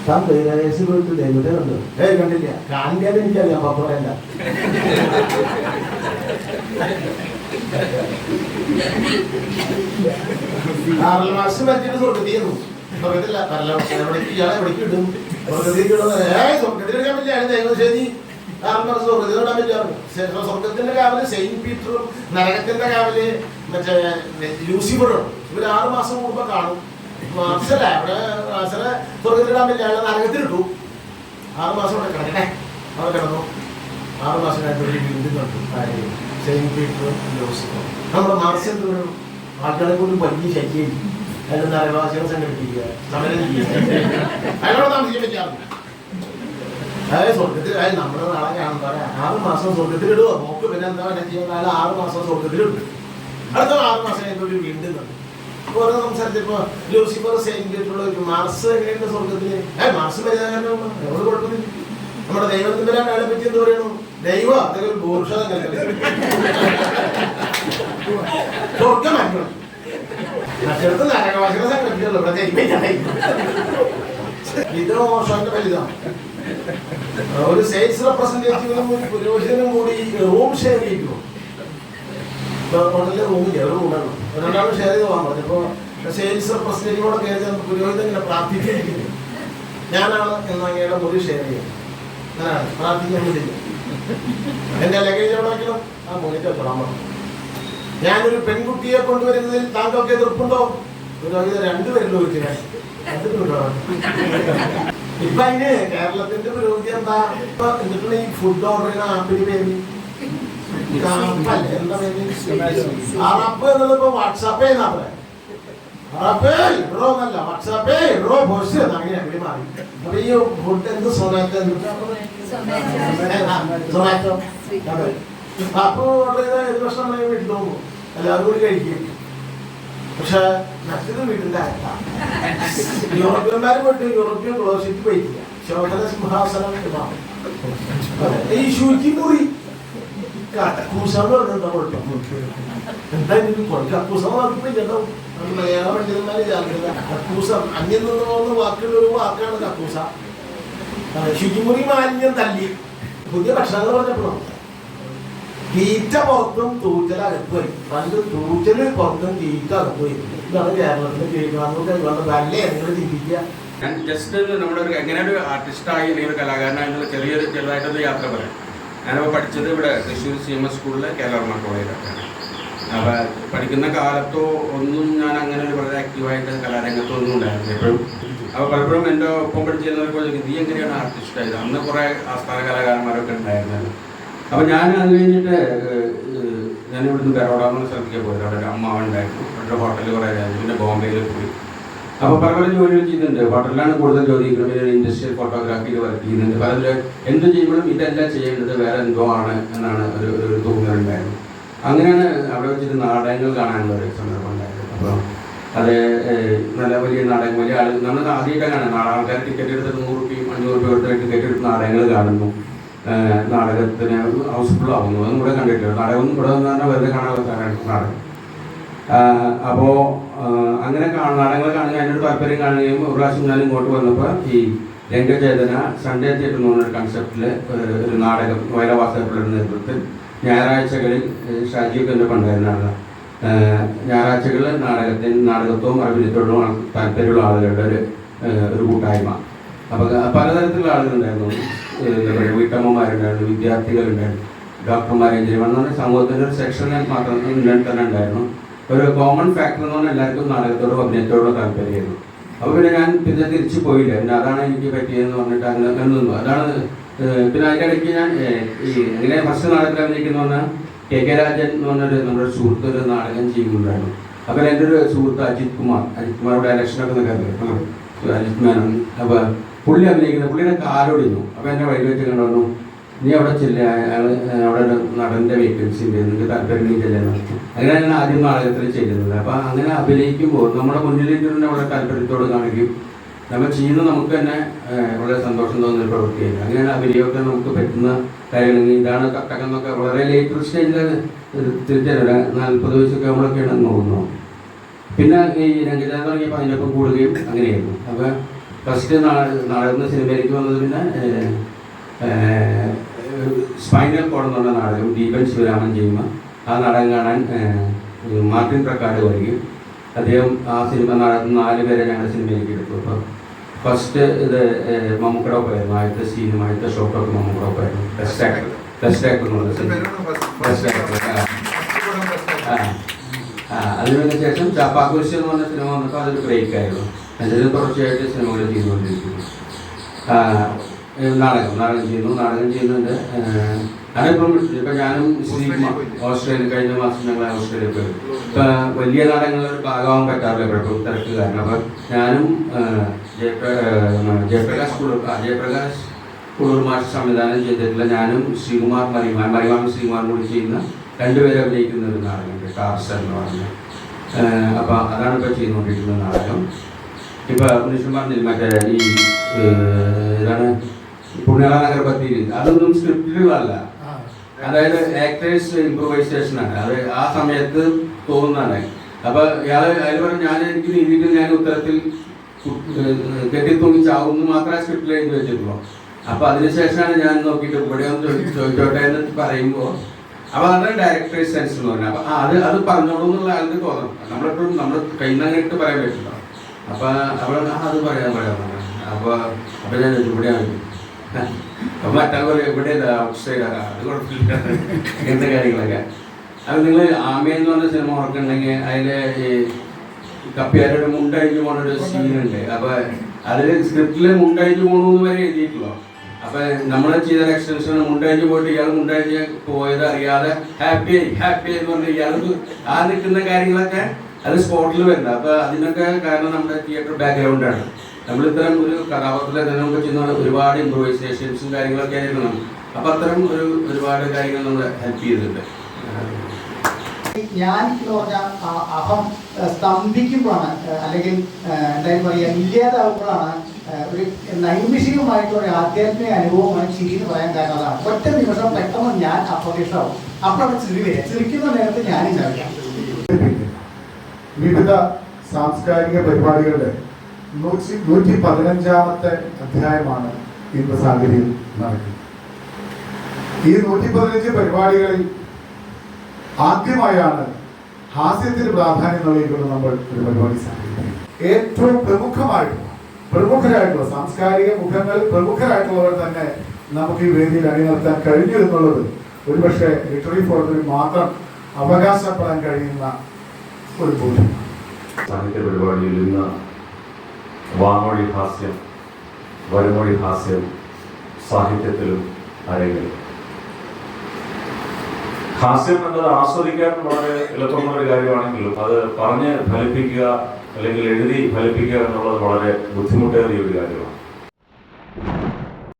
താൻ ബഹിരാകാശത്ത് പോയിട്ട് ദൈവത്തെ കണ്ടു. കണ്ടില്ല. കാണിക്കാതെ എനിക്കറിയാം പപ്പ പറയണ്ട. കാറൽ മാർക്സ് മറ്റൊരു സ്വർഗത്തിന്നു. സ്വർഗത്തില്ല എവിടേക്ക് ഇയാളെ എവിടേക്ക് ഇടും. സ്വർഗത്തിലേക്ക് സ്വർഗത്തിലെടുക്കാൻ പറ്റില്ല. ദൈവം ശരി കാറൽ മാർക്സ് സ്വർഗത്തിൽ ഇടാൻ പറ്റില്ല. സ്വർഗത്തിന്റെ കാവല് സെയിന്റ് പീറ്ററും നരകത്തിന്റെ കാവല് മറ്റേ ലൂസിഫറും. ഇവര് 6 മാസം കൂടുമ്പോ കാണും. മാർക്സല്ല അവിടെ മാർക്സിനെ സ്വർഗത്തിലിടാൻ പറ്റില്ല. അയാളെ നരകത്തിലിട്ടു. 6 മാസം അവിടെ കിടക്കട്ടെ. അവിടെ കിടന്നു. 6 മാസം കഴിഞ്ഞ വീണ്ടും കണ്ടു. സെയിന്റ് പീറ്ററും ലൂസിഫറും. നമ്മുടെ മാർക്സ് എന്ത് പറയണം? ആൾക്കാരെ കൊണ്ട് വലിയ ശല്യം. അതിൽ നരകവാസികളെ സംഘടിപ്പിക്കുക, സമരം ചെയ്യുക. അതിനോട് താമസിക്കാൻ പറ്റാറുണ്ട്. അതായത് സ്വർഗത്തിൽ നമ്മുടെ നാളെ കാണുന്ന 6 മാസം സ്വർഗത്തിൽ ഇടുക നോക്ക്. പിന്നെ എന്താ ചെയ്യുക? 6 മാസം സ്വർഗത്തിലിടും. അടുത്ത 6 മാസം കഴിഞ്ഞൊരു വീണ്ടും കണ്ടു. ഓരോ സംസാരിച്ചപ്പോ ലൂസിഫർ സെയിന്റ് പീറ്ററുള്ള മാർസ് എങ്ങനെയുണ്ട് സ്വർഗത്തില്? മാർസ് പരിധാനം എവിടെ കുഴപ്പമില്ല. നമ്മുടെ ദൈവത്തിന്റെ അയാളെ പറ്റി എന്ത് പറയണു? ദൈവം അതൊക്കെ ഒരു ബോർഷത സ്വർഗം മാറ്റണം. മറ്റടുത്ത് നരകവാസികളെ സംഘടിപ്പിച്ചുള്ളൂ. ഇവിടെ ഇത് മോശന്റെ ഫലിതമാണ്. ഒരു സെയിൽസ് റെപ്രസെന്റേറ്റീവിനും ഒരു പുരോഹിതനും കൂടി റൂം ഷെയർ ചെയ്യിക്കുമോ? ഹോട്ടലിലെ റൂമില്ല, ഒരു റൂമാണ്. ഒരാളാണ് ഷെയർ ചെയ്ത് പോകാൻ പറഞ്ഞത്. ഇപ്പോൾ സെയിൽസ് റെപ്രസെന്റേറ്റീവോടെ കയറി പുരോഹിതൻ ഇങ്ങനെ പ്രാർത്ഥിച്ചിരിക്കുന്നു. ഞാനാണ് എന്ന് അങ്ങയുടെ മുറി ഷെയർ ചെയ്യുന്നത്. അങ്ങനെയാണ് പ്രാർത്ഥിക്കാൻ വേണ്ടിയില്ല. എന്റെ ലഗേജ് എവിടെ വയ്ക്കണം? ആ മുറിക്ക് വെച്ചോളാൻ പറഞ്ഞു. ഞാനൊരു പെൺകുട്ടിയെ കൊണ്ടുവരുന്നതിൽ താങ്കൾക്ക് എതിർപ്പുണ്ടോ? പുരോഹിതൻ 2 പേരിൽ ചോദിച്ചു. ഇപ്പൊ അതിന് കേരളത്തിന്റെ പുരോഗതി എന്താ? എന്നിട്ടുള്ള ഈ ഫുഡ് ഓർഡർ ചെയ്യുന്ന ആപ്പിന് പേര് എന്താ പേര്? ആ ആപ്പ് എന്നുള്ളത് ഇപ്പൊ വാട്സാപ്പ് ചെയ്യുന്ന അപ്പൊ ഈ ഫുഡ് എന്ത് സൊമാറ്റോ സൊമാറ്റോ അപ്പൊ ഓർഡർ ചെയ്താൽ ഏത് ഭക്ഷണം വീട്ടിൽ തോന്നും എല്ലാവരും കൂടി കഴിക്കും. പക്ഷെ മറ്റൊരു വീട്ടിന്റെ അകത്താണ് യൂറോപ്യന്മാർ പോയിട്ട് യൂറോപ്യൻ ക്ലോസിറ്റ് പോയിട്ടില്ല. ശോധന സിംഹാസനം ഈ ശുചി മുറി കക്കൂസാന്ന് പറഞ്ഞെന്താ കുഴപ്പം? എന്താ കക്കൂസം പറഞ്ഞിട്ടുണ്ടാവും. മലയാള പണ്ഡിതന്മാര് ജാഗ്രത. കക്കൂസം അന്യം നിന്ന് പോകുന്ന വാക്കുള്ള ഒരു വാക്കാണ് കക്കൂസ. ശുചിമുറി മാലിന്യം തല്ലി പുതിയ ഭക്ഷണങ്ങൾ പറഞ്ഞപ്പോഴോ തീറ്റ പുറത്തും തൂറ്റൽ അകത്ത് വരും. പണ്ട് തൂറ്റല് പുറത്തും തീറ്റ അകത്ത് വരും. ഇതാണ് കേരളത്തിൽ കേൾക്കാവുന്ന വല്ലേ നിങ്ങൾ ചിന്തിക്കുക. ഞാൻ ജസ്റ്റ് നമ്മുടെ ഒരു എങ്ങനെ ഒരു ആർട്ടിസ്റ്റായി അല്ലെങ്കിൽ ഒരു കലാകാരനായിട്ടുള്ള ചെറുതായിട്ടൊരു യാത്ര പറയാം. ഞാനിപ്പോൾ പഠിച്ചത് ഇവിടെ തൃശ്ശൂർ CMS സ്കൂളിലെ കേരള കോളേജിലൊക്കെയാണ്. അപ്പോൾ പഠിക്കുന്ന കാലത്തോ ഒന്നും ഞാൻ അങ്ങനെ ഒരു വളരെ ആക്റ്റീവായിട്ട് കലാരംഗത്തോ ഒന്നും ഉണ്ടായിരുന്നു എപ്പോഴും. അപ്പോൾ പലപ്പോഴും എൻ്റെ ഒപ്പം പഠിച്ചിരുന്നവർക്ക് നീ എങ്ങനെയാണ് ആർട്ടിസ്റ്റായത്? അന്ന് കുറേ ആസ്ഥാന കലാകാരന്മാരൊക്കെ ഉണ്ടായിരുന്നല്ലോ. അപ്പോൾ ഞാൻ അത് കഴിഞ്ഞിട്ട് ഞാൻ ഇവിടുന്ന് ബറോഡ സ്ഥലത്തേക്ക് പോയത്. അവിടെ ഒരു അമ്മാവുണ്ടായിരുന്നു. അവിടെ ഹോട്ടലിൽ കുറേ ആയിരുന്നു. പിന്നെ ബോംബെയിൽ പോയി. അപ്പോൾ പല പല ജോലികൾ ചെയ്യുന്നുണ്ട്. ഹോട്ടലിലാണ് കൂടുതൽ ജോലി ചെയ്യുന്നത്. പിന്നെ ഇൻഡസ്ട്രിയൽ ഫോട്ടോഗ്രാഫിയിൽ വർക്ക് ചെയ്യുന്നുണ്ട്. പല എന്ത് ചെയ്യുമ്പോഴും ഇതെല്ലാം ചെയ്യേണ്ടത് വേറെ എന്തോ ആണ് എന്നാണ് ഒരു തോന്നലുണ്ടായിരുന്നു. അങ്ങനെയാണ് അവിടെ വെച്ചിട്ട് നാടകങ്ങൾ കാണാനുള്ള ഒരു സന്ദർഭം ഉണ്ടായത്. അപ്പോൾ അത് നല്ല വലിയ നാടകം, വലിയ ആളുകൾ നമ്മൾ ആദ്യമായിട്ടാണ് കാണുന്നത്. ആൾക്കാർ ടിക്കറ്റ് എടുത്തിട്ട് 100 രൂപയും 500 രൂപ കൊടുത്ത് ടിക്കറ്റ് എടുത്ത് നാടകങ്ങൾ കാണുന്നു. നാടകത്തിന് ഹൗസ്ഫുൾ ആവുന്നു. അതും കൂടെ കണ്ടിട്ടില്ല. നാടകം ഇവിടെ നിന്ന് തന്നെ വെറുതെ കാണാനുള്ള നാടകം. അപ്പോൾ അങ്ങനെ നാടകങ്ങൾ കാണുക എന്നോട് താല്പര്യം കാണുകയും ഒരു പ്രാവശ്യം ഞാൻ ഇങ്ങോട്ട് വന്നപ്പോൾ ഈ രംഗചേതന സൺഡേ തിയേറ്റർ എന്ന് പറഞ്ഞൊരു കൺസെപ്റ്റിൽ ഒരു നാടകം വൈരവാസങ്ങളുടെ നേതൃത്വത്തിൽ ഞായറാഴ്ചകളിൽ ഷാജിയൊക്കെ എൻ്റെ പണ്ടായിരുന്നാണ്. ഞായറാഴ്ചകളിൽ നാടകത്വവും അഭിനയത്തോടും താല്പര്യമുള്ള ആളുകളുടെ ഒരു കൂട്ടായ്മ. അപ്പോൾ പലതരത്തിലുള്ള ആളുകളുണ്ടായിരുന്നു. എന്താ പറയുക, വീട്ടമ്മമാരുണ്ടായിരുന്നു, വിദ്യാർത്ഥികളുണ്ടായിരുന്നു, ഡോക്ടർമാർ, എഞ്ചിനീയർമാർ എന്ന് പറഞ്ഞാൽ സമൂഹത്തിൻ്റെ ഒരു സെക്ഷൻ മാത്രം തന്നെ ഉണ്ടായിരുന്നു. ഒരു കോമൺ ഫാക്ടർ എന്ന് പറഞ്ഞാൽ എല്ലാവർക്കും നാടകത്തോടും അഭിനയത്തോടും താല്പര്യമായിരുന്നു. അപ്പോൾ പിന്നെ ഞാൻ തിരിച്ചു പോയില്ല. പിന്നെ അതാണ് എനിക്ക് പറ്റിയതെന്ന് പറഞ്ഞിട്ട് അങ്ങനെ നിന്നു. അതാണ് പിന്നെ അതിൻ്റെ ഇടയ്ക്ക് ഞാൻ ഈ എങ്ങനെ ഫസ്റ്റ് നാടകത്തിൽ അഭിനയിക്കുന്ന പറഞ്ഞാൽ KK രാജൻ എന്ന് പറഞ്ഞൊരു നമ്മുടെ സുഹൃത്ത് ഒരു നാടകം ചെയ്യുന്നുണ്ടായിരുന്നു. അപ്പോൾ എൻ്റെ ഒരു സുഹൃത്ത് അജിത് കുമാർ ഡയറക്ഷനൊക്കെ നിൽക്കാറില്ലേ, അജിത് മേനോൻ. അപ്പോൾ പുള്ളി അഭിനയിക്കുന്നത്, പുള്ളിയുടെ കാലൊടിഞ്ഞു. അപ്പോൾ എന്നെ വഴി വെച്ച് കണ്ടു, നീ അവിടെ ചെല്ലുക, അയാൾ അവിടെ നടൻ്റെ വേക്കൻസി ഉണ്ട്, നിങ്ങൾക്ക് താല്പര്യം ചെല്ലുന്നു. അങ്ങനെ ഞാൻ ആദ്യം നാടകത്തിൽ ചെയ്യുന്നത്. അപ്പോൾ അങ്ങനെ അഭിനയിക്കുമ്പോൾ നമ്മുടെ മുന്നിലേക്ക് തന്നെ വളരെ താല്പര്യത്തോട് കാണിക്കും. നമ്മൾ ചെയ്യുന്നത് നമുക്ക് തന്നെ വളരെ സന്തോഷം തോന്നുന്ന ഒരു പ്രവൃത്തിയാണ്. അങ്ങനെയാണ് അഭിനയമൊക്കെ നമുക്ക് പറ്റുന്ന കാര്യങ്ങൾ. ഇതാണ് കട്ടക്കെന്നൊക്കെ വളരെ ലേറ്റർ സ്റ്റേജിൽ തിരിച്ചറിയില്ല. 40 വയസ്സൊക്കെ നമ്മളൊക്കെയാണ് നോക്കുന്നത്. പിന്നെ ഈ രംഗചാൻ തുടങ്ങിയപ്പോൾ അതിനൊപ്പം കൂടുകയും അങ്ങനെയായിരുന്നു. അപ്പോൾ ഫസ്റ്റ് നാടകം സിനിമയിലേക്ക് വന്നത് പിന്നെ സ്പൈനൽ കോഡ് എന്ന് പറഞ്ഞ നാടകം ദീപൻ ശിവരാമൻ ചെയ്യുമ്പോൾ ആ നാടകം കാണാൻ മാർട്ടിൻ പ്രക്കാട് വരികയും അദ്ദേഹം ആ സിനിമ നാടകം 4 പേരെ ഞങ്ങളുടെ സിനിമയിലേക്ക് എടുത്തു. അപ്പോൾ ഫസ്റ്റ് ഇത് മമ്മൂക്കയുടെ ഒപ്പമായിരുന്നു. ആദ്യത്തെ സീനും ആദ്യത്തെ ഷോട്ടൊക്കെ മമ്മൂക്കയുടെ ഒപ്പമായിരുന്നു. ബെസ്റ്റ് ആക്ടർ എന്നുള്ള സിനിമ. Best actor. അതിനു ശേഷം ചാപ്പാക്കുരിശ് എന്ന് പറഞ്ഞ സിനിമ വന്നപ്പോൾ അതൊരു ബ്രേക്ക് ആയിരുന്നു. അതിന് തുടർച്ചയായിട്ട് സിനിമകൾ ചെയ്തുകൊണ്ടിരിക്കുന്നു. നാടകം ചെയ്യുന്നുണ്ട്. അതിപ്പം ഇപ്പം ഞാനും ശ്രീകുമാർ കഴിഞ്ഞ മാസം ഞങ്ങൾ ഓസ്ട്രേലിയ പോയി. ഇപ്പം വലിയ നാടകങ്ങളിൽ ഭാഗമാകാൻ പറ്റാറില്ല എപ്പോഴും തിരക്ക് കാരണം. അപ്പം ഞാനും ജയപ്രകാശ് കുളൂർ മാഷ് സംവിധാനം ചെയ്തിട്ടുള്ള ഞാനും ശ്രീകുമാർ മറിമാൻ ശ്രീകുമാറും കൂടി ചെയ്യുന്ന 2 പേരെ അഭിനയിക്കുന്ന ഒരു നാടകമുണ്ട്, ടാർസൻ എന്ന് പറഞ്ഞ. അപ്പം അതാണ് ഇപ്പോൾ ചെയ്തുകൊണ്ടിരിക്കുന്ന നാടകം. ഇപ്പം മനുഷ്യൻ പറഞ്ഞില്ല മറ്റേ ഈ ഇതാണ് പുണ്യാള നഗരപത്തിയിൽ, അതൊന്നും സ്ക്രിപ്റ്റുകളല്ല. അതായത് ആക്ടേഴ്സ് ഇംപ്രൂവൈസേഷനാണ്. അത് ആ സമയത്ത് തോന്നുന്നതാണ്. അപ്പോൾ അതിൽ പറഞ്ഞ് എനിക്ക് നീതിക്ക് ഞാൻ ഉത്തരത്തിൽ കെട്ടിത്തൂങ്ങി ചാവുന്നു മാത്രമേ സ്ക്രിപ്റ്റിൽ എഴുതി വെച്ചിട്ടുള്ളൂ. അപ്പോൾ അതിനുശേഷമാണ് ഞാൻ നോക്കിയിട്ട് ഇവിടെ ഒന്ന് ചോദിച്ചോട്ടെ എന്ന് പറയുമ്പോൾ അപ്പോൾ അതാണ് ഡയറക്ടേഴ്സ് സെൻസ് എന്ന് പറഞ്ഞാൽ. അപ്പോൾ അത് പറഞ്ഞോളൂ എന്നുള്ള ആൾക്ക് തോന്നണം. നമ്മളെപ്പോഴും നമ്മൾ കൈനങ്ങിട്ട് പറയാൻ പറ്റില്ല. അപ്പോൾ അത് പറയാൻ അപ്പോൾ ഞാൻ ഇവിടെയാണ്. അപ്പം മറ്റാൾ പറയും ഇവിടെ ഔട്ട് സൈഡാണ്, അത് കുഴപ്പമില്ല, ഇങ്ങനത്തെ കാര്യങ്ങളൊക്കെ. അത് നിങ്ങൾ ആമയെന്ന് പറഞ്ഞ സിനിമ ഓർക്കുന്നുണ്ടെങ്കിൽ അതിൽ ഈ കപ്പിയാരുടെ മുണ്ടഴിഞ്ഞു പോണൊരു സീനുണ്ട്. അപ്പോൾ അതിൽ സ്ക്രിപ്റ്റിൽ മുണ്ടഴിഞ്ഞു പോകണമെന്ന് വരെ എഴുതിയിട്ടുള്ളൂ. അപ്പം നമ്മൾ ചെയ്ത എക്സ്റ്റൻഷൻ മുണ്ടഴിഞ്ഞ് പോയിട്ട് ഇയാൾ മുണ്ടഴിഞ്ഞ് പോയത് അറിയാതെ ഹാപ്പി എന്ന് പറഞ്ഞ് ഇയാൾ ആ നിൽക്കുന്ന കാര്യങ്ങളൊക്കെ അത് സ്പോട്ടിൽ വരുന്നത്. അപ്പോൾ അതിനൊക്കെ കാരണം നമ്മുടെ തിയേറ്റർ ബാക്ക്ഗ്രൗണ്ടാണ്. നമ്മൾ ഇത്തരം ഒരു കഥാപാത്രത്തിലെ തന്നെ നമുക്ക് ചെയ്യുന്ന ഒരുപാട് ഇംപ്രൂവൈസേഷൻസും കാര്യങ്ങളൊക്കെ ആയിരുന്നു. അപ്പോൾ അത്തരം ഒരുപാട് കാര്യങ്ങൾ നമ്മൾ ഹെൽപ്പ് ചെയ്തിട്ടുണ്ട്. ഞാൻ എന്ന് പറഞ്ഞാൽ അഹം സ്തംഭിക്കുമ്പോഴാണ്, അല്ലെങ്കിൽ എന്തായാലും പറയുക ഇല്ലാതാവുമ്പോഴാണ് ഒരു നൈമിഷികമായിട്ടുള്ള ഒരു ആധ്യാത്മിക അനുഭവമാണ് ചിരി എന്ന് പറയാൻ കാരണം അതാണ്. ഒറ്റ നിമിഷം പെട്ടെന്ന് ഞാൻ അപ്രത്യക്ഷമാവും. അപ്പോഴാണ് ചിരി വരിക. ചിരിക്കുന്ന നേരത്ത് ഞാനില്ലാവില്ല. വിവിധ സാംസ്കാരിക പരിപാടികളുടെ 115ാമത്തെ അധ്യായമാണ് ഇന്ന് സാഗരിയിൽ നടക്കുന്നത്. ഈ 115 പരിപാടികളിൽ ആദ്യമായാണ് ഹാസ്യത്തിന് പ്രാധാന്യം നൽകിക്കൊണ്ട് നമ്മൾ ഒരു പരിപാടി സംഘടിപ്പിക്കുന്നത്. ഏറ്റവും പ്രമുഖരായിട്ടുള്ള സാംസ്കാരിക മുഖങ്ങളിൽ പ്രമുഖരായിട്ടുള്ളവർ തന്നെ നമുക്ക് ഈ വേദിയിൽ അണിനിർത്താൻ കഴിഞ്ഞു എന്നുള്ളത് ഒരുപക്ഷെ ലിറ്റററി ഫോറത്തിൽ മാത്രം അവകാശപ്പെടാൻ കഴിയുന്ന ഒരു ബോധ്യമാണ്. സാഹിത്യ പരിപാടിയിൽ ഇന്ന് വാമൊഴി ഹാസ്യം, വരുമൊഴി ഹാസ്യം സാഹിത്യത്തിലും അരങ്ങേറും. ഹാസ്യം എന്നത് ആസ്വദിക്കാൻ വളരെ എളുപ്പമുള്ള ഒരു കാര്യമാണെങ്കിലും അത് പറഞ്ഞ് ഫലിപ്പിക്കുക അല്ലെങ്കിൽ എഴുതി ഫലിപ്പിക്കുക എന്നുള്ളത് വളരെ ബുദ്ധിമുട്ടേറിയ ഒരു കാര്യമാണ്.